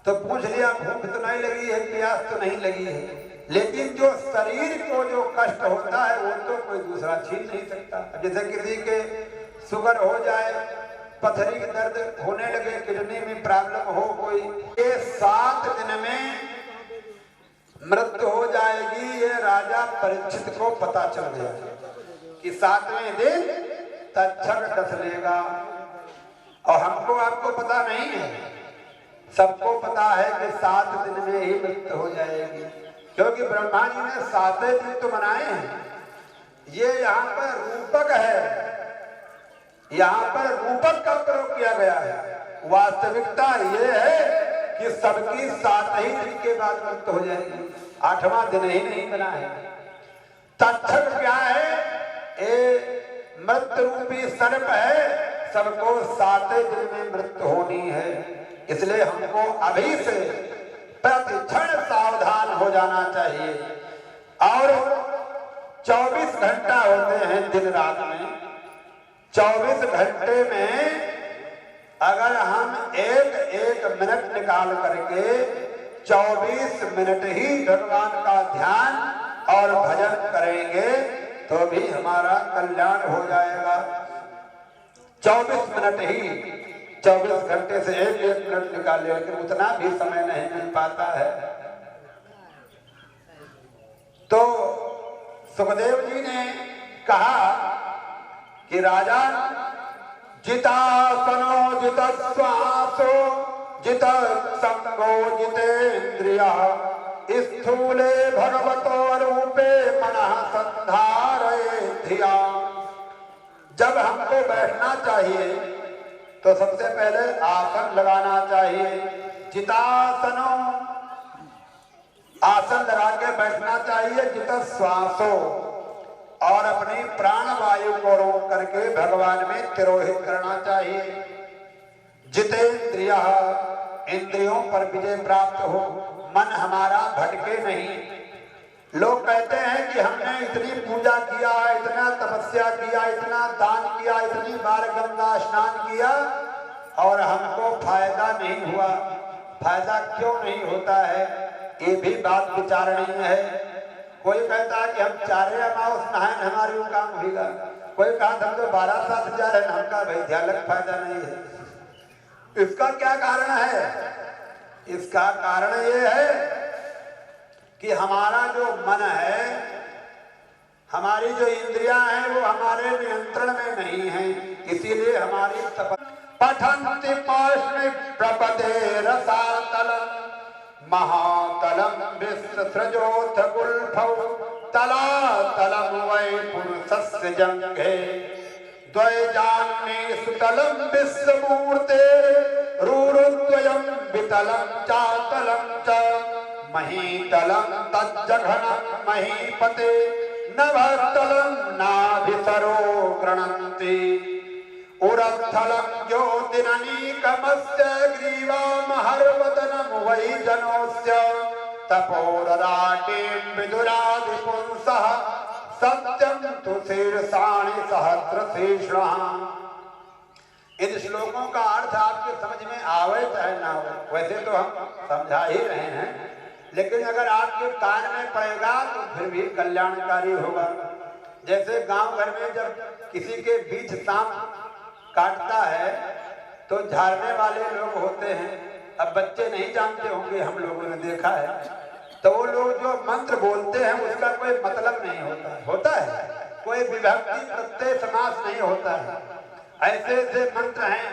S1: तो पूछ लिया भूख तो नहीं लगी है, प्यास तो नहीं लगी है, लेकिन जो शरीर को जो कष्ट होता है वो तो कोई दूसरा छीन नहीं सकता। जैसे किसी के शुगर हो जाए, पथरी के दर्द होने लगे, किडनी में प्रॉब्लम हो कोई, ये 7 दिन में मृत्यु हो जाएगी, ये राजा परीक्षित को पता चल गया कि 7वें दिन तक्षक डस लेगा। और हमको आपको पता नहीं है, सबको पता है कि 7 दिन में ही मृत्यु हो जाएगी, क्योंकि ब्रह्मा जी ने 7 दिन तो बनाए हैं। ये यहाँ पर रूपक है, यहाँ पर रूपक का प्रयोग किया गया है। वास्तविकता ये है कि सबकी 7 ही दिन के बाद मृत्यु हो जाएगी, 8वां दिन ही नहीं बना है। तक्षक क्या है? ये मृत्यु रूपी सर्प है, सबको 7 दिन में मृत्यु होनी है। इसलिए हमको अभी से प्रतिक्षण सावधान हो जाना चाहिए। और 24 घंटा होते हैं दिन रात में, 24 घंटे में अगर हम एक मिनट निकाल करके 24 मिनट ही भगवान का ध्यान और भजन करेंगे तो भी हमारा कल्याण हो जाएगा। 24 मिनट ही, 24 घंटे से एक मिनट निकाले, लेकिन उतना भी समय नहीं मिल पाता है। तो सुखदेव जी ने कहा कि राजा, जितासनो जित श्वासो जित संगो जितेन्द्रियः स्थूले भगवतो रूपे मनः संधारये धिया। जब हमको बैठना चाहिए तो सबसे पहले आसन लगाना चाहिए। जितासनो, आसन लगा के बैठना चाहिए। जित श्वासो, और अपनी प्राण वायु को रोक करके भगवान में तिरोहित करना चाहिए। जितेन्द्रियः, इंद्रियों पर विजय प्राप्त हो, मन हमारा भटके नहीं। लोग कहते हैं कि हमने इतनी पूजा किया, इतना तपस्या किया, इतना दान किया, इतनी बार गंगा स्नान किया, और हमको फायदा नहीं हुआ। फायदा क्यों नहीं होता है, ये भी बात विचारणीय है। कोई कहता है कि हम 4 अमावस नहाए हमारी वो काम होगा, कोई कहा हम तो 12-7 हजार है, हमका भाई ध्यालक फायदा नहीं है। इसका क्या कारण है? इसका कारण ये है कि हमारा जो मन है, हमारी जो इंद्रियां हैं वो हमारे नियंत्रण में नहीं है। इसीलिए हमारी पठन्ति पार्ष्णि प्रपदे रसातलम् महातलम् विसृजोऽथ गुल्फौ तलातलम् वै पुरुषस्य जङ्घे द्वैजान्ये सुतलम् विश्वमूर्ते रूरुद्वयम् वितलम् चातलम् च महीतलम् तज्जघनम् महीपते नभस्तलम् नाभिसरो गृह्णन्ति उरस्थलम् ज्योतिरनीकमस्य ग्रीवामहर्वदनम् वै जनोऽस्य तपोरराटीम् विदुरादिपुंसः सत्यम् तु शीर्षाणि सहस्रशीर्षः। इन श्लोकों का अर्थ आपके समझ में आवे चाहे ना हो, वैसे तो हम समझा ही रहे हैं, लेकिन अगर आपके कान में पड़ेगा तो फिर भी कल्याणकारी होगा। जैसे गांव घर में जब किसी के बीच सांप काटता है तो झाड़ने वाले लोग होते हैं। अब बच्चे नहीं जानते होंगे, हम लोगों ने देखा है, तो वो लोग जो मंत्र बोलते हैं उसका कोई मतलब नहीं होता है, कोई विभक्ति प्रत्यय समास नहीं होता है। ऐसे ऐसे मंत्र हैं।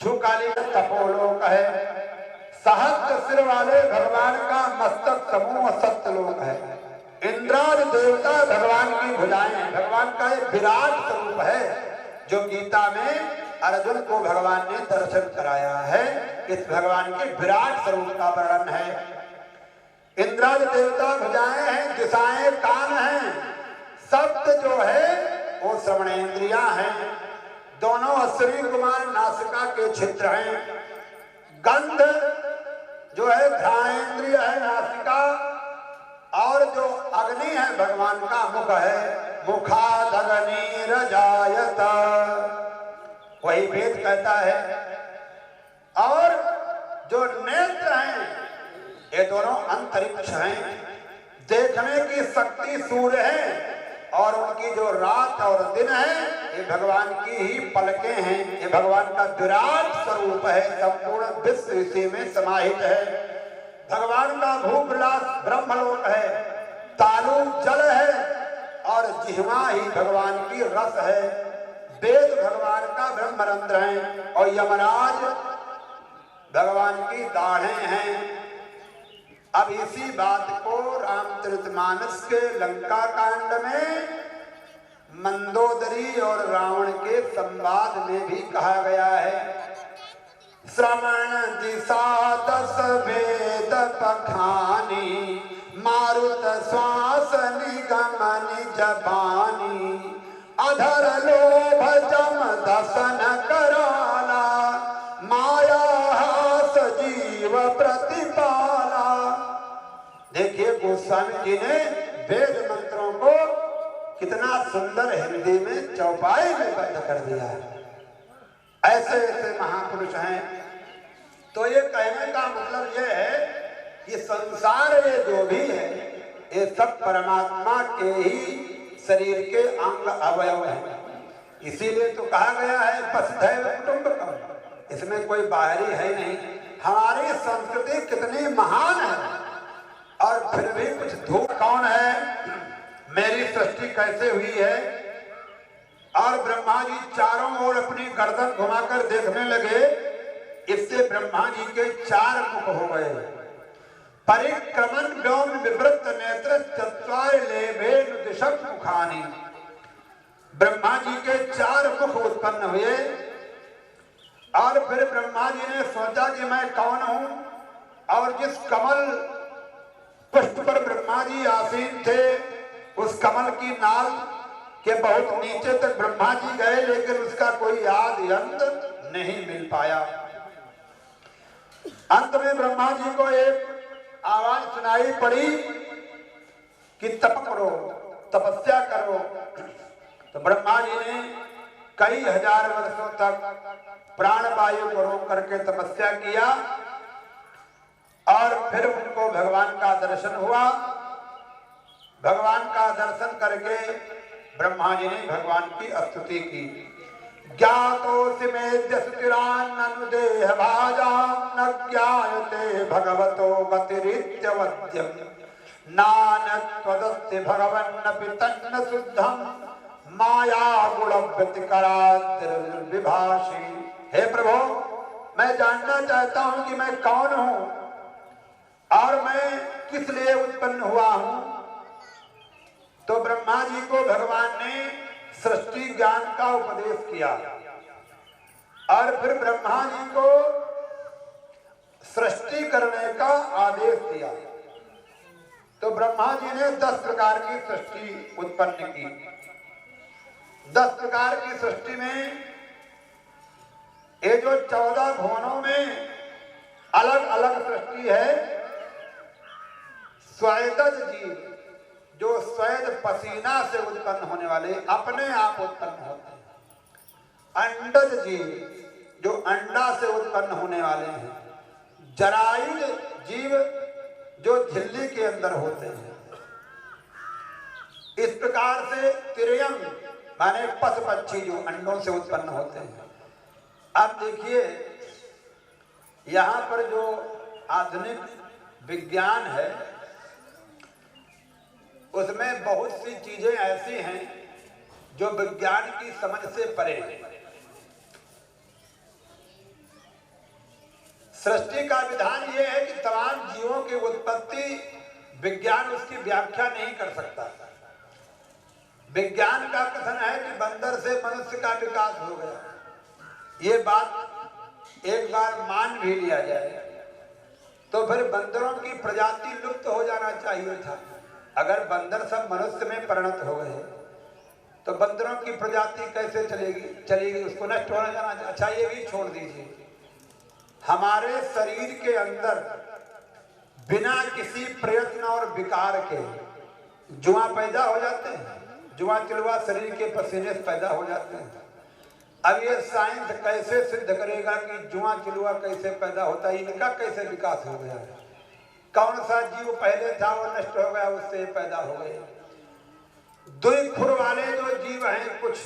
S1: छुकाली तपोलोक है, सहस्त्र सिर वाले भगवान का मस्तक समूह सत्यलोक है। इंद्रादि देवता भगवान की भुजाएं हैं। भगवान का एक विराट स्वरूप है जो गीता में अर्जुन को भगवान ने दर्शन कराया है। इस भगवान के विराट स्वरूप का वर्णन है। इंद्रादि देवता भुजाएं हैं, दिशाएं कान हैं, शब्द जो है वो श्रवणेन्द्रियां हैं, दोनों अश्विनी कुमार नासिका के छिद्र हैं। गंध जो है घ्राणेन्द्रिय है नासिका, और जो अग्नि है भगवान का मुख है, मुखादग्निरजायत, वही वेद कहता है। और जो नेत्र हैं ये दोनों अंतरिक्ष हैं, देखने की शक्ति सूर्य है, और उनकी जो रात और दिन है ये भगवान की ही पलकें हैं। ये भगवान का विराट स्वरूप है, संपूर्ण विश्व इसी में समाहित है। भगवान का भूविलास ब्रह्मलोक है, तालु जल है, और जिह्वा ही भगवान की रस है। वेद भगवान का ब्रह्मरंध्र है, और यमराज भगवान की दाढ़ें हैं। अब इसी बात को रामचरितमानस के लंका कांड में मंदोदरी और रावण के संवाद में भी कहा गया है। श्रवण दिशा 10 वेद पखानी, मारुत श्वास निगम निज बानी, अधर लोभ जम दसन कराला, माया हास जीव प्रतिपाला। देखिए गोस्वामी जी ने वेद मंत्रों को कितना सुंदर हिंदी में चौपाई में बंद कर दिया है। ऐसे ऐसे महापुरुष हैं। तो ये कहने का मतलब ये है कि संसार ये जो भी है ये सब परमात्मा के ही शरीर के अंग अवयव हैं। इसीलिए तो कहा गया है वसुधैव कुटुंबकम्, इसमें कोई बाहरी है नहीं। हमारी संस्कृति कितनी महान है, और फिर भी कुछ धूप कौन है, मेरी सृष्टि कैसे हुई है। और ब्रह्मा जी चारों ओर अपनी गर्दन घुमाकर देखने लगे, इससे ब्रह्मा जी के 4 मुख हो गए। परिक्रमण व्योम विवृत नेत्र चत्वारि लेभेन दिशक मुखानि। ब्रह्मा जी के 4 मुख उत्पन्न हुए। और फिर ब्रह्मा जी ने सोचा कि मैं कौन हूं, और जिस कमल पुष्प पर ब्रह्मा जी आसीन थे उस कमल की नाल के बहुत नीचे तक ब्रह्मा जी गए, लेकिन उसका कोई आदि अंत नहीं मिल पाया। अंत में ब्रह्मा जी को एक आवाज सुनाई पड़ी कि तप करो, तपस्या करो। तो ब्रह्मा जी ने कई हजार वर्षों तक प्राणवायु को रोक करके तपस्या किया और फिर उनको भगवान का दर्शन हुआ। भगवान का दर्शन करके ब्रह्मा जी ने भगवान की स्तुति की। ज्ञातोऽसि मेद्य सुचिरान्ननुदेह भाजा न ज्ञायते भगवतो गतिरित्यवद्यम् नान्यत्वदस्ति भगवन्नपि तन्न शुद्धम् माया गुण व्यतिकरात् विभाषी। हे प्रभु, मैं जानना चाहता हूं कि मैं कौन हूं और मैं किस लिए उत्पन्न हुआ हूं। तो ब्रह्मा जी को भगवान ने सृष्टि ज्ञान का उपदेश किया और फिर ब्रह्मा जी को सृष्टि करने का आदेश दिया। तो ब्रह्मा जी ने 10 प्रकार की सृष्टि उत्पन्न की। 10 प्रकार की सृष्टि में ये जो 14 भुवनों में अलग अलग सृष्टि है। स्वेदज जीव जो स्वेद पसीना से उत्पन्न होने वाले अपने आप उत्पन्न होते हैं। अंडज जीव जो अंडा से उत्पन्न होने वाले हैं। जरायुज जीव जो झिल्ली के अंदर होते हैं। इस प्रकार से तिर्यंग माने पशु पक्षी जो अंडों से उत्पन्न होते हैं। अब देखिए यहां पर जो आधुनिक विज्ञान है उसमें बहुत सी चीजें ऐसी हैं जो विज्ञान की समझ से परे हैं। सृष्टि का विधान यह है कि तमाम जीवों की उत्पत्ति विज्ञान उसकी व्याख्या नहीं कर सकता। विज्ञान का कथन है कि बंदर से मनुष्य का विकास हो गया। ये बात एक बार मान भी लिया जाए तो फिर बंदरों की प्रजाति लुप्त हो जाना चाहिए था। अगर बंदर सब मनुष्य में परिणत हो गए तो बंदरों की प्रजाति कैसे चलेगी? उसको नष्ट होना जाना। अच्छा, ये भी छोड़ दीजिए, हमारे शरीर के अंदर बिना किसी प्रयत्न और विकार के जुआ पैदा हो जाते हैं। जुआ चिलवा शरीर के पसीने से पैदा हो जाते हैं। अब ये साइंस कैसे सिद्ध करेगा कि जुआ चिलवा कैसे पैदा होता है, इनका कैसे विकास हो गया है? कौन सा जीव पहले था वो नष्ट हो गया, उससे पैदा हो गए। 2 खुर वाले जो जीव हैं, कुछ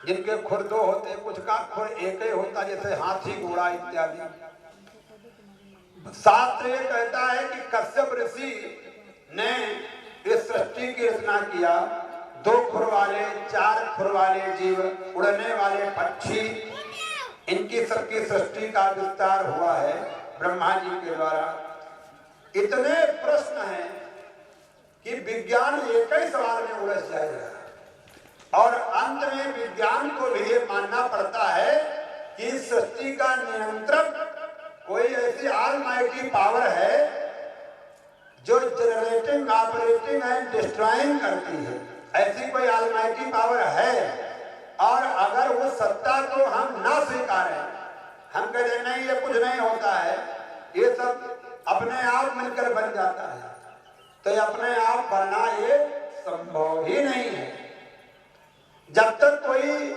S1: जिनके खुर 2 होते, कुछ का खुर एक ही होता, जैसे हाथी घोड़ा इत्यादि। शास्त्र ये कहता है कि कश्यप ऋषि ने इस सृष्टि की रचना किया। 2 खुर वाले, 4 खुर वाले जीव, उड़ने वाले पक्षी, इनकी सबकी सृष्टि का विस्तार हुआ है ब्रह्मा जी के द्वारा। इतने प्रश्न हैं कि विज्ञान एक ही सवाल में उलझ जाएगा और अंत में विज्ञान को भी ये मानना पड़ता है कि सृष्टि का नियंत्रक कोई ऐसी ऑलमाइटी पावर है जो जनरेटिंग, ऑपरेटिंग एंड डिस्ट्रॉइंग करती है। ऐसी कोई ऑलमाइटी पावर है और अगर वो सत्ता को हम ना स्वीकारें, हम कहते नहीं ये कुछ नहीं होता है, ये सब अपने आप मिलकर बन जाता है, तो ये अपने आप बनना ये संभव ही नहीं है। जब तक कोई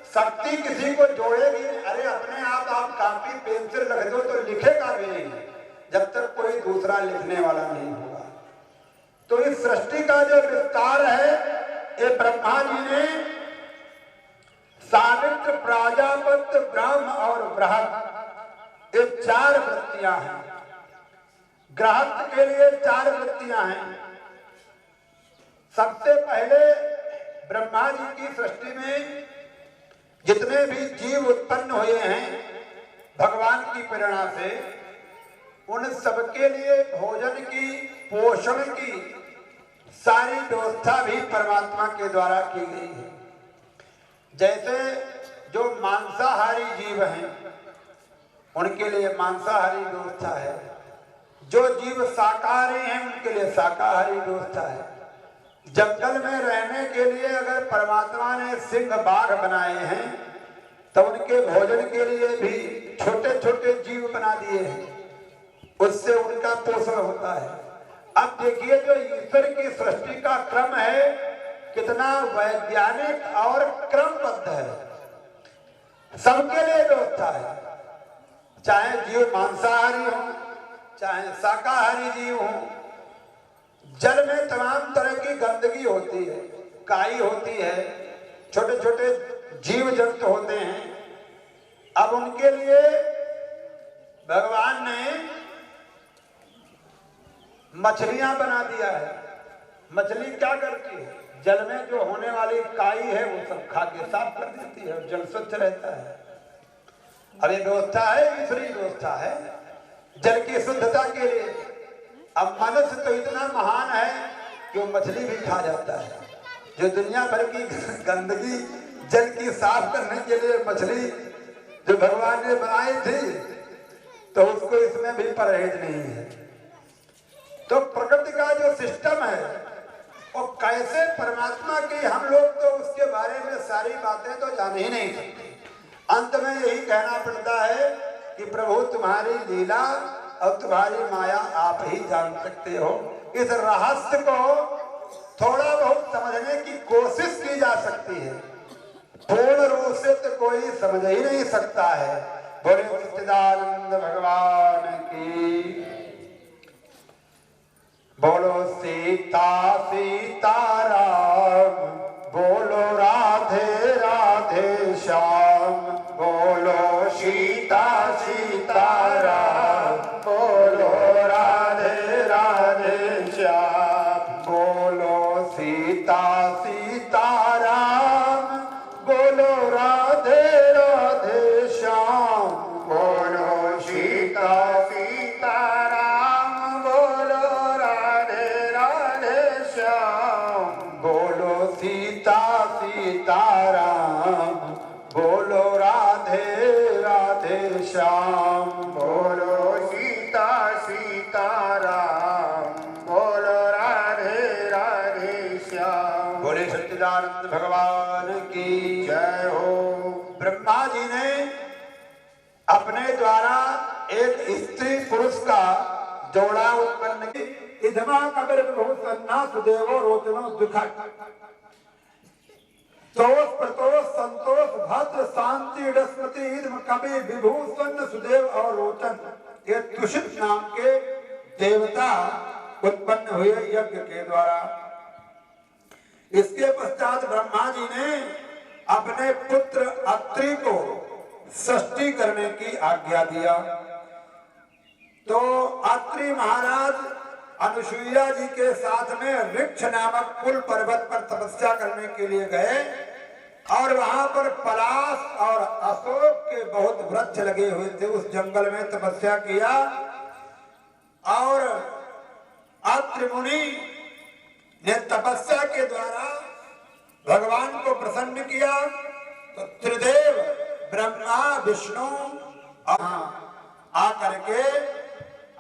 S1: शक्ति किसी को जोड़ेगी, अरे अपने आप कॉपी पेंसिल रख दो तो लिखेगा भी नहीं जब तक कोई दूसरा लिखने वाला नहीं होगा। तो इस सृष्टि का जो विस्तार है ये ब्रह्मा जी ने सावित्र, प्राजापत्य, ब्रह्म और बृहत, ये 4 वृत्तियां हैं। गृहस्थ के लिए 4 वृत्तियां हैं। सबसे पहले ब्रह्मा जी की सृष्टि में जितने भी जीव उत्पन्न हुए हैं भगवान की प्रेरणा से, उन सबके लिए भोजन की, पोषण की सारी व्यवस्था भी परमात्मा के द्वारा की गई है। जैसे जो मांसाहारी जीव हैं उनके लिए मांसाहारी व्यवस्था है, जो जीव शाकाहारी हैं उनके लिए शाकाहारी व्यवस्था है। जंगल में रहने के लिए अगर परमात्मा ने सिंह बाघ बनाए हैं तो उनके भोजन के लिए भी छोटे छोटे जीव बना दिए हैं, उससे उनका पोषण होता है। अब देखिए जो ईश्वर की सृष्टि का क्रम है कितना वैज्ञानिक और क्रमबद्ध है। सबके लिए व्यवस्था है, चाहे जीव मांसाहारी हो चाहे शाकाहारी जीव हो। जल में तमाम तरह की गंदगी होती है, काई होती है, छोटे छोटे जीव जंतु होते हैं। अब उनके लिए भगवान ने मछलियां बना दिया है। मछली क्या करती है, जल में जो होने वाली काई है वो सब खा के साफ कर देती है और जल स्वच्छ रहता है। अब ये व्यवस्था है, ईश्वरीय व्यवस्था है जल की शुद्धता के लिए। अब मनुष्य तो इतना महान है कि वो मछली भी खा जाता है। जो दुनिया भर की गंदगी जल की साफ करने के लिए मछली जो भगवान ने बनाई थी, तो उसको इसमें भी परहेज नहीं है। तो प्रकृति का जो सिस्टम है वो कैसे परमात्मा की, हम लोग तो उसके बारे में सारी बातें तो जान ही नहीं सकते। अंत में यही कहना पड़ता है कि प्रभु तुम्हारी लीला और तुम्हारी माया आप ही जान सकते हो। इस रहस्य को थोड़ा बहुत समझने की कोशिश की जा सकती है, पूर्ण रूप से तो कोई समझ ही नहीं सकता है। बोले सच्चिदानंद भगवान की, बोलो सीता सीताराम, बोलो राधे राधे श्याम, बोलो सीता सीताराम, बोलो राधे राधे श्याम, बोलो सीता सीताराम, बोलो राधे राधे श्याम, बोलो सीता सीताराम, बोलो राधे राधे श्याम, बोलो सीता सीताराम, बोलो राधे राधे श्याम, बोलो सीता सीताराम, बोलो राधे राधे श्याम। बोले सच्चिदानंद भगवान की जय हो। ब्रह्मा जी ने अपने द्वारा एक स्त्री पुरुष का जोड़ा उत्पन्न की। इधमा कबर विभू सन्ना सुदेवो रोचनो दुखक, तोष प्रतोष संतोष भद्र शांति स्मृति इधम कवि विभूषण सुदेव और रोचन, ये तुषित नाम के देवता उत्पन्न हुए यज्ञ के द्वारा। इसके पश्चात ब्रह्मा जी ने अपने पुत्र अत्रि को सृष्टि करने की आज्ञा दिया। तो अत्रि महाराज अनुसुईया जी के साथ में वृक्ष नामक कुल पर्वत पर तपस्या करने के लिए गए और वहां पर पलाश और अशोक के बहुत वृक्ष लगे हुए थे। उस जंगल में तपस्या किया और अत्रि मुनि ने तपस्या के द्वारा भगवान को प्रसन्न किया। तो त्रिदेव ब्रह्मा विष्णु आकर के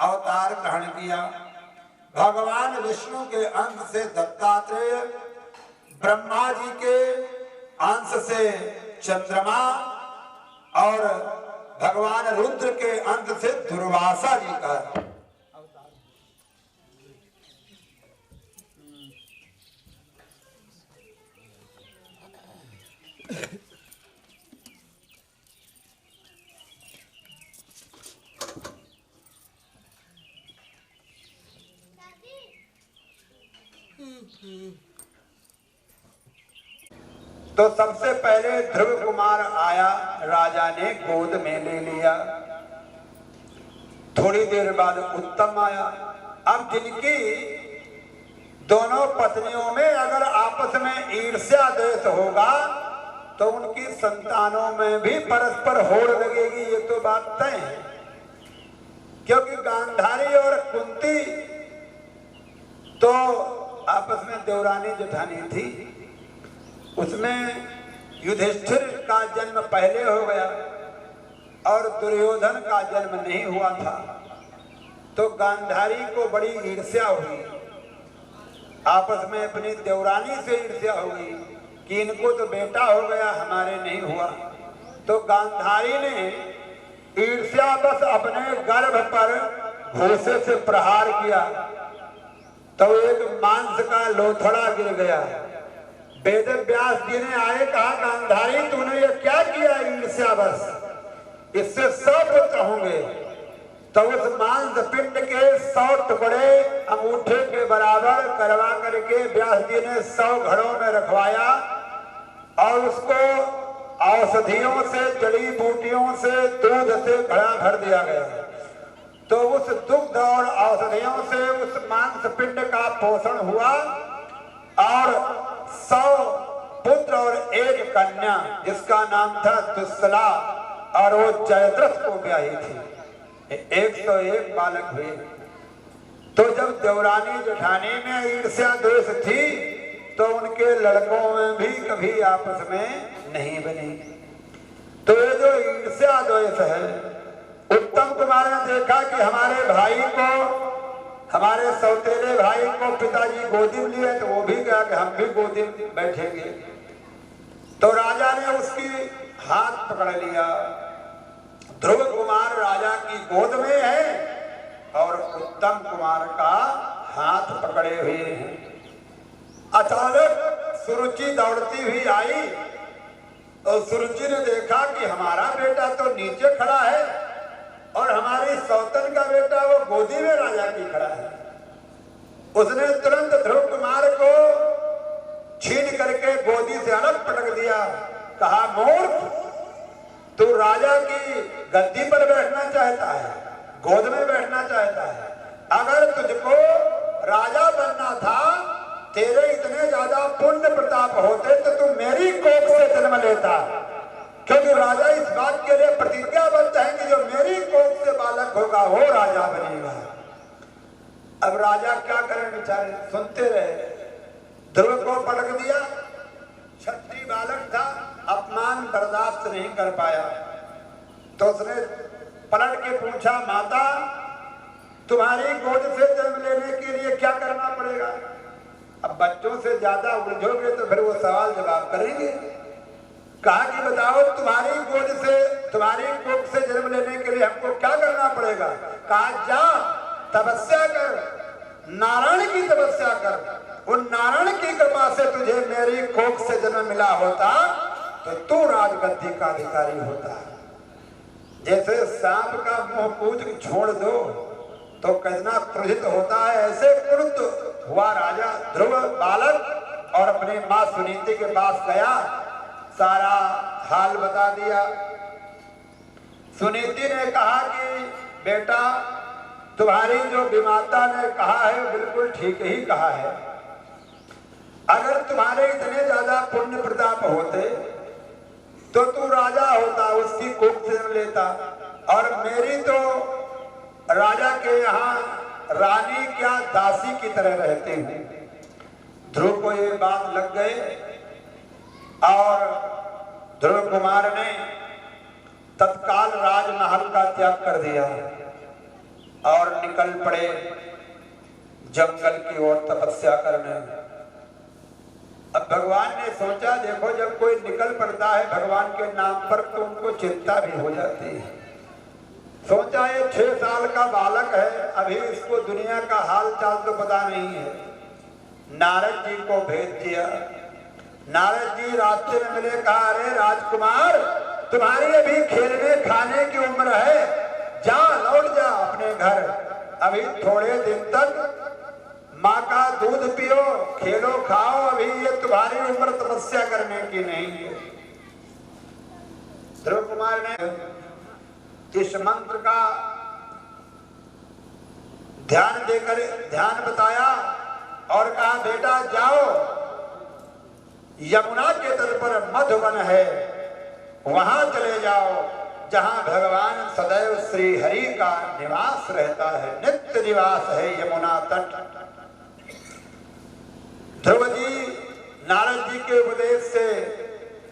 S1: अवतार ग्रहण किया। भगवान विष्णु के अंश से दत्तात्रेय, ब्रह्मा जी के अंश से चंद्रमा और भगवान रुद्र के अंश से दुर्वासा जी का। तो सबसे पहले ध्रुव कुमार आया, राजा ने गोद में ले लिया। थोड़ी देर बाद उत्तम आया। अब जिनकी दोनों पत्नियों में अगर आपस में ईर्ष्या द्वेष होगा तो उनकी संतानों में भी परस्पर होड़ लगेगी, ये तो बात तय है। क्योंकि गांधारी और कुंती तो आपस में देवरानी जेठानी थी। उसमें युधिष्ठिर का जन्म पहले हो गया और दुर्योधन का जन्म नहीं हुआ था। तो गांधारी को बड़ी ईर्ष्या हुई, आपस में अपनी देवरानी से ईर्ष्या हुई कि इनको तो बेटा हो गया, हमारे नहीं हुआ। तो गांधारी ने ईर्ष्या बस अपने गर्भ पर घोंसे से प्रहार किया तो एक मांस का लोथड़ा गिर गया। वेद व्यास जी ने आए कहा गांधारी तूने ये क्या किया ईर्ष्यावश, इससे 100 पुत्र होंगे। तो उस मांस पिंड के 100 टुकड़े अंगूठे के बराबर करवा करके व्यास जी ने 100 घड़ों में रखवाया और उसको औषधियों से, जड़ी बूटियों से, दूध से घड़ा भर दिया गया। तो उस दुग्ध और औषधियों से उस मांस पिंड का पोषण हुआ और 100 पुत्र और 1 कन्या जिसका नाम था दुस्सला और वो जयद्रथ को ब्याही थी। 101 बालक हुए। तो जब देवरानी जेठानी में ईर्ष्या द्वेष थी तो उनके लड़कों में भी कभी आपस में नहीं बनी। तो ये जो ईर्ष्या द्वेष है, उत्तम कुमार ने देखा कि हमारे भाई को, हमारे सौतेले भाई को पिताजी गोदी में लिए, तो वो भी कहा कि हम भी गोदी में बैठेंगे। तो राजा ने उसकी हाथ पकड़ लिया। ध्रुव कुमार राजा की गोद में है और उत्तम कुमार का हाथ पकड़े हुए हैं। अचानक सुरुचि दौड़ती हुई आई और सुरुचि ने देखा कि हमारा बेटा तो नीचे खड़ा है और हमारी सौतन का बेटा वो गोदी में राजा की खड़ा है। उसने तुरंत ध्रुव कुमार को छीन करके गोदी से अलग पटक दिया। कहा मूर्ख, तू राजा की गद्दी पर बैठना चाहता है, गोद में बैठना चाहता है। अगर तुझको राजा बनना था, तेरे इतने ज्यादा पुण्य प्रताप होते तो तू मेरी कोख से जन्म लेता, क्योंकि राजा इस बात के लिए प्रतिज्ञाबद्ध है कि जो मेरी कोख से बालक होगा वो राजा बनेगा। अब राजा क्या करें बेचारे, सुनते रहे। ध्रुव को पटक दिया, क्षत्रिय बालक था, अपमान बर्दाश्त नहीं कर पाया। तो उसने पलट के पूछा, माता तुम्हारी गोद से जन्म लेने के लिए क्या करना पड़ेगा? अब बच्चों से ज्यादा उलझोगे तो फिर वो सवाल जवाब करेंगे। कहा कि बताओ तुम्हारी गोद से, तुम्हारी कोख से जन्म लेने के लिए हमको क्या करना पड़ेगा? कहा जा तपस्या कर, नारायण की तपस्या कर। उन नारायण की कृपा से तुझे मेरी कोख से जन्म मिला होता तो तू राजगद्दी का अधिकारी होता। जैसे सांप का मुंह पूछ छोड़ दो तो कितना क्रोधित होता है, ऐसे क्रुद्ध हुआ राजा ध्रुव बालक और अपनी मां सुनीति के पास गया, सारा हाल बता दिया। सुनीति ने कहा कि बेटा तुम्हारी जो विमाता ने कहा है बिल्कुल ठीक ही कहा है। अगर तुम्हारे इतने ज्यादा पुण्य प्रताप होते तो तू राजा होता, उसकी कोख से लेता, और मेरी तो राजा के यहाँ रानी क्या दासी की तरह रहते हैं। ध्रुव को ये बात लग गई और ध्रुव कुमार ने तत्काल राजमहल का त्याग कर दिया और निकल पड़े जंगल की ओर तपस्या करने। अब भगवान ने सोचा, देखो जब कोई निकल पड़ता है भगवान के नाम पर तो उनको चिंता भी हो जाती है। सोचा ये 6 साल का बालक है, अभी इसको दुनिया का हाल चाल तो पता नहीं है। नारद जी को भेज दिया। नारद जी रास्ते में मिले, कहा अरे राजकुमार तुम्हारी अभी खेलने खाने की उम्र है, जा लौट जा अपने घर। अभी थोड़े दिन तक माँ का दूध पियो, खेलो खाओ, अभी ये तुम्हारी उम्र तपस्या करने की नहीं है। ध्रुव कुमार ने इस मंत्र का ध्यान देकर ध्यान बताया और कहा बेटा जाओ, यमुना के तट पर मधुवन है, वहां चले जाओ जहां भगवान सदैव श्री हरि का निवास रहता है, नित्य निवास है यमुना तट। ध्रुव जी नारद जी के उपदेश से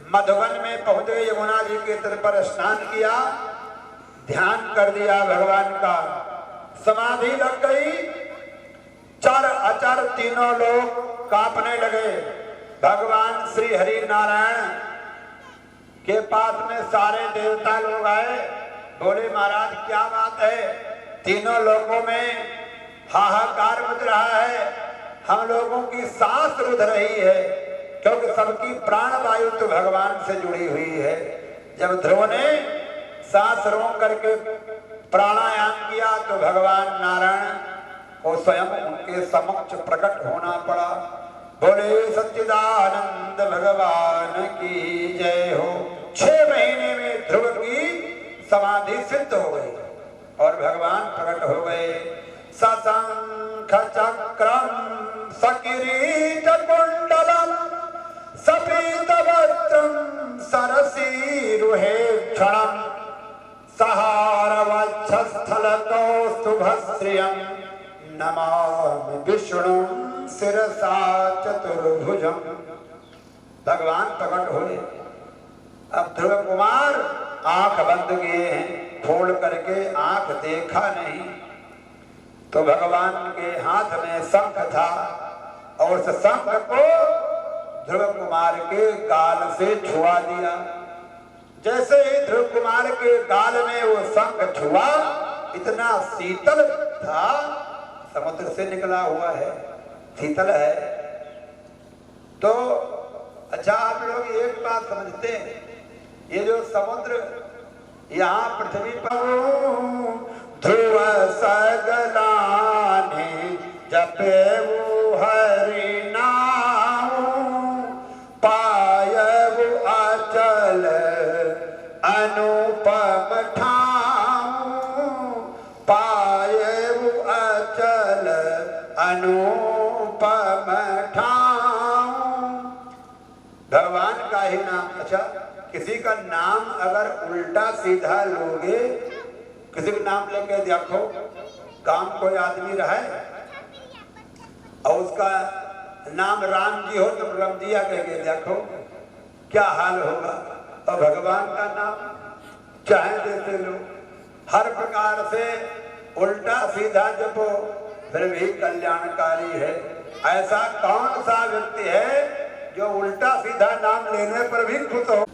S1: मधुबन में पहुंचे, यमुना जी के तट पर स्नान किया, ध्यान कर दिया भगवान का, समाधि लग गई। चर अचर तीनों लोग कांपने लगे। भगवान श्री हरि नारायण के पास में सारे देवता लोग आए, बोले महाराज क्या बात है, तीनों लोगों में हाहाकार मच रहा है, हम लोगों की सांस रुध रही है, क्योंकि सबकी प्राण वायु तो भगवान से जुड़ी हुई है। जब ध्रुव ने सांस रोक करके प्राणायाम किया तो भगवान नारायण को स्वयं उनके समक्ष प्रकट होना पड़ा। बोले सच्चिदानंद भगवान की जय हो। 6 महीने में ध्रुव की समाधि सिद्ध हो गई और भगवान प्रकट हो गए। सशंख चक्रम सकिरीट कुंडलम सपीतवस्त्रम सरसीरुहे क्षणम सहारवक्षस्थल कौस्तुभश्रियम् नमामि विष्णुं शिरसा चतुर्भुजम्। भगवान प्रकट हुए। अब ध्रुव कुमार आंख बंद किए हैं, खोल करके आंख देखा नहीं, तो भगवान के हाथ में शंख था और उस शंख को ध्रुव कुमार के गाल से छुआ दिया। जैसे ही ध्रुव कुमार के गाल में वो शंख छुआ, इतना शीतल था, समुद्र से निकला हुआ है, शीतल है। तो अच्छा, आप लोग एक बात समझते हैं, ये जो समुद्र यहाँ पृथ्वी पर ध्रुव सगलाने जपे वो हरि नाम पायऊ अचल अनुपम ठाम पायऊ अचल अनुपम ठाम। भगवान का ही नाम। अच्छा, किसी का नाम अगर उल्टा सीधा लोगे, किसी का नाम लेके देखो, काम कोई आदमी रहे और उसका नाम राम जी हो तो रामजिया कह के देखो क्या हाल होगा। और भगवान का नाम चाहे जैसे लो, हर प्रकार से उल्टा सीधा जपो, फिर भी कल्याणकारी है। ऐसा कौन सा व्यक्ति है जो उल्टा सीधा नाम लेने पर भी खुश हो।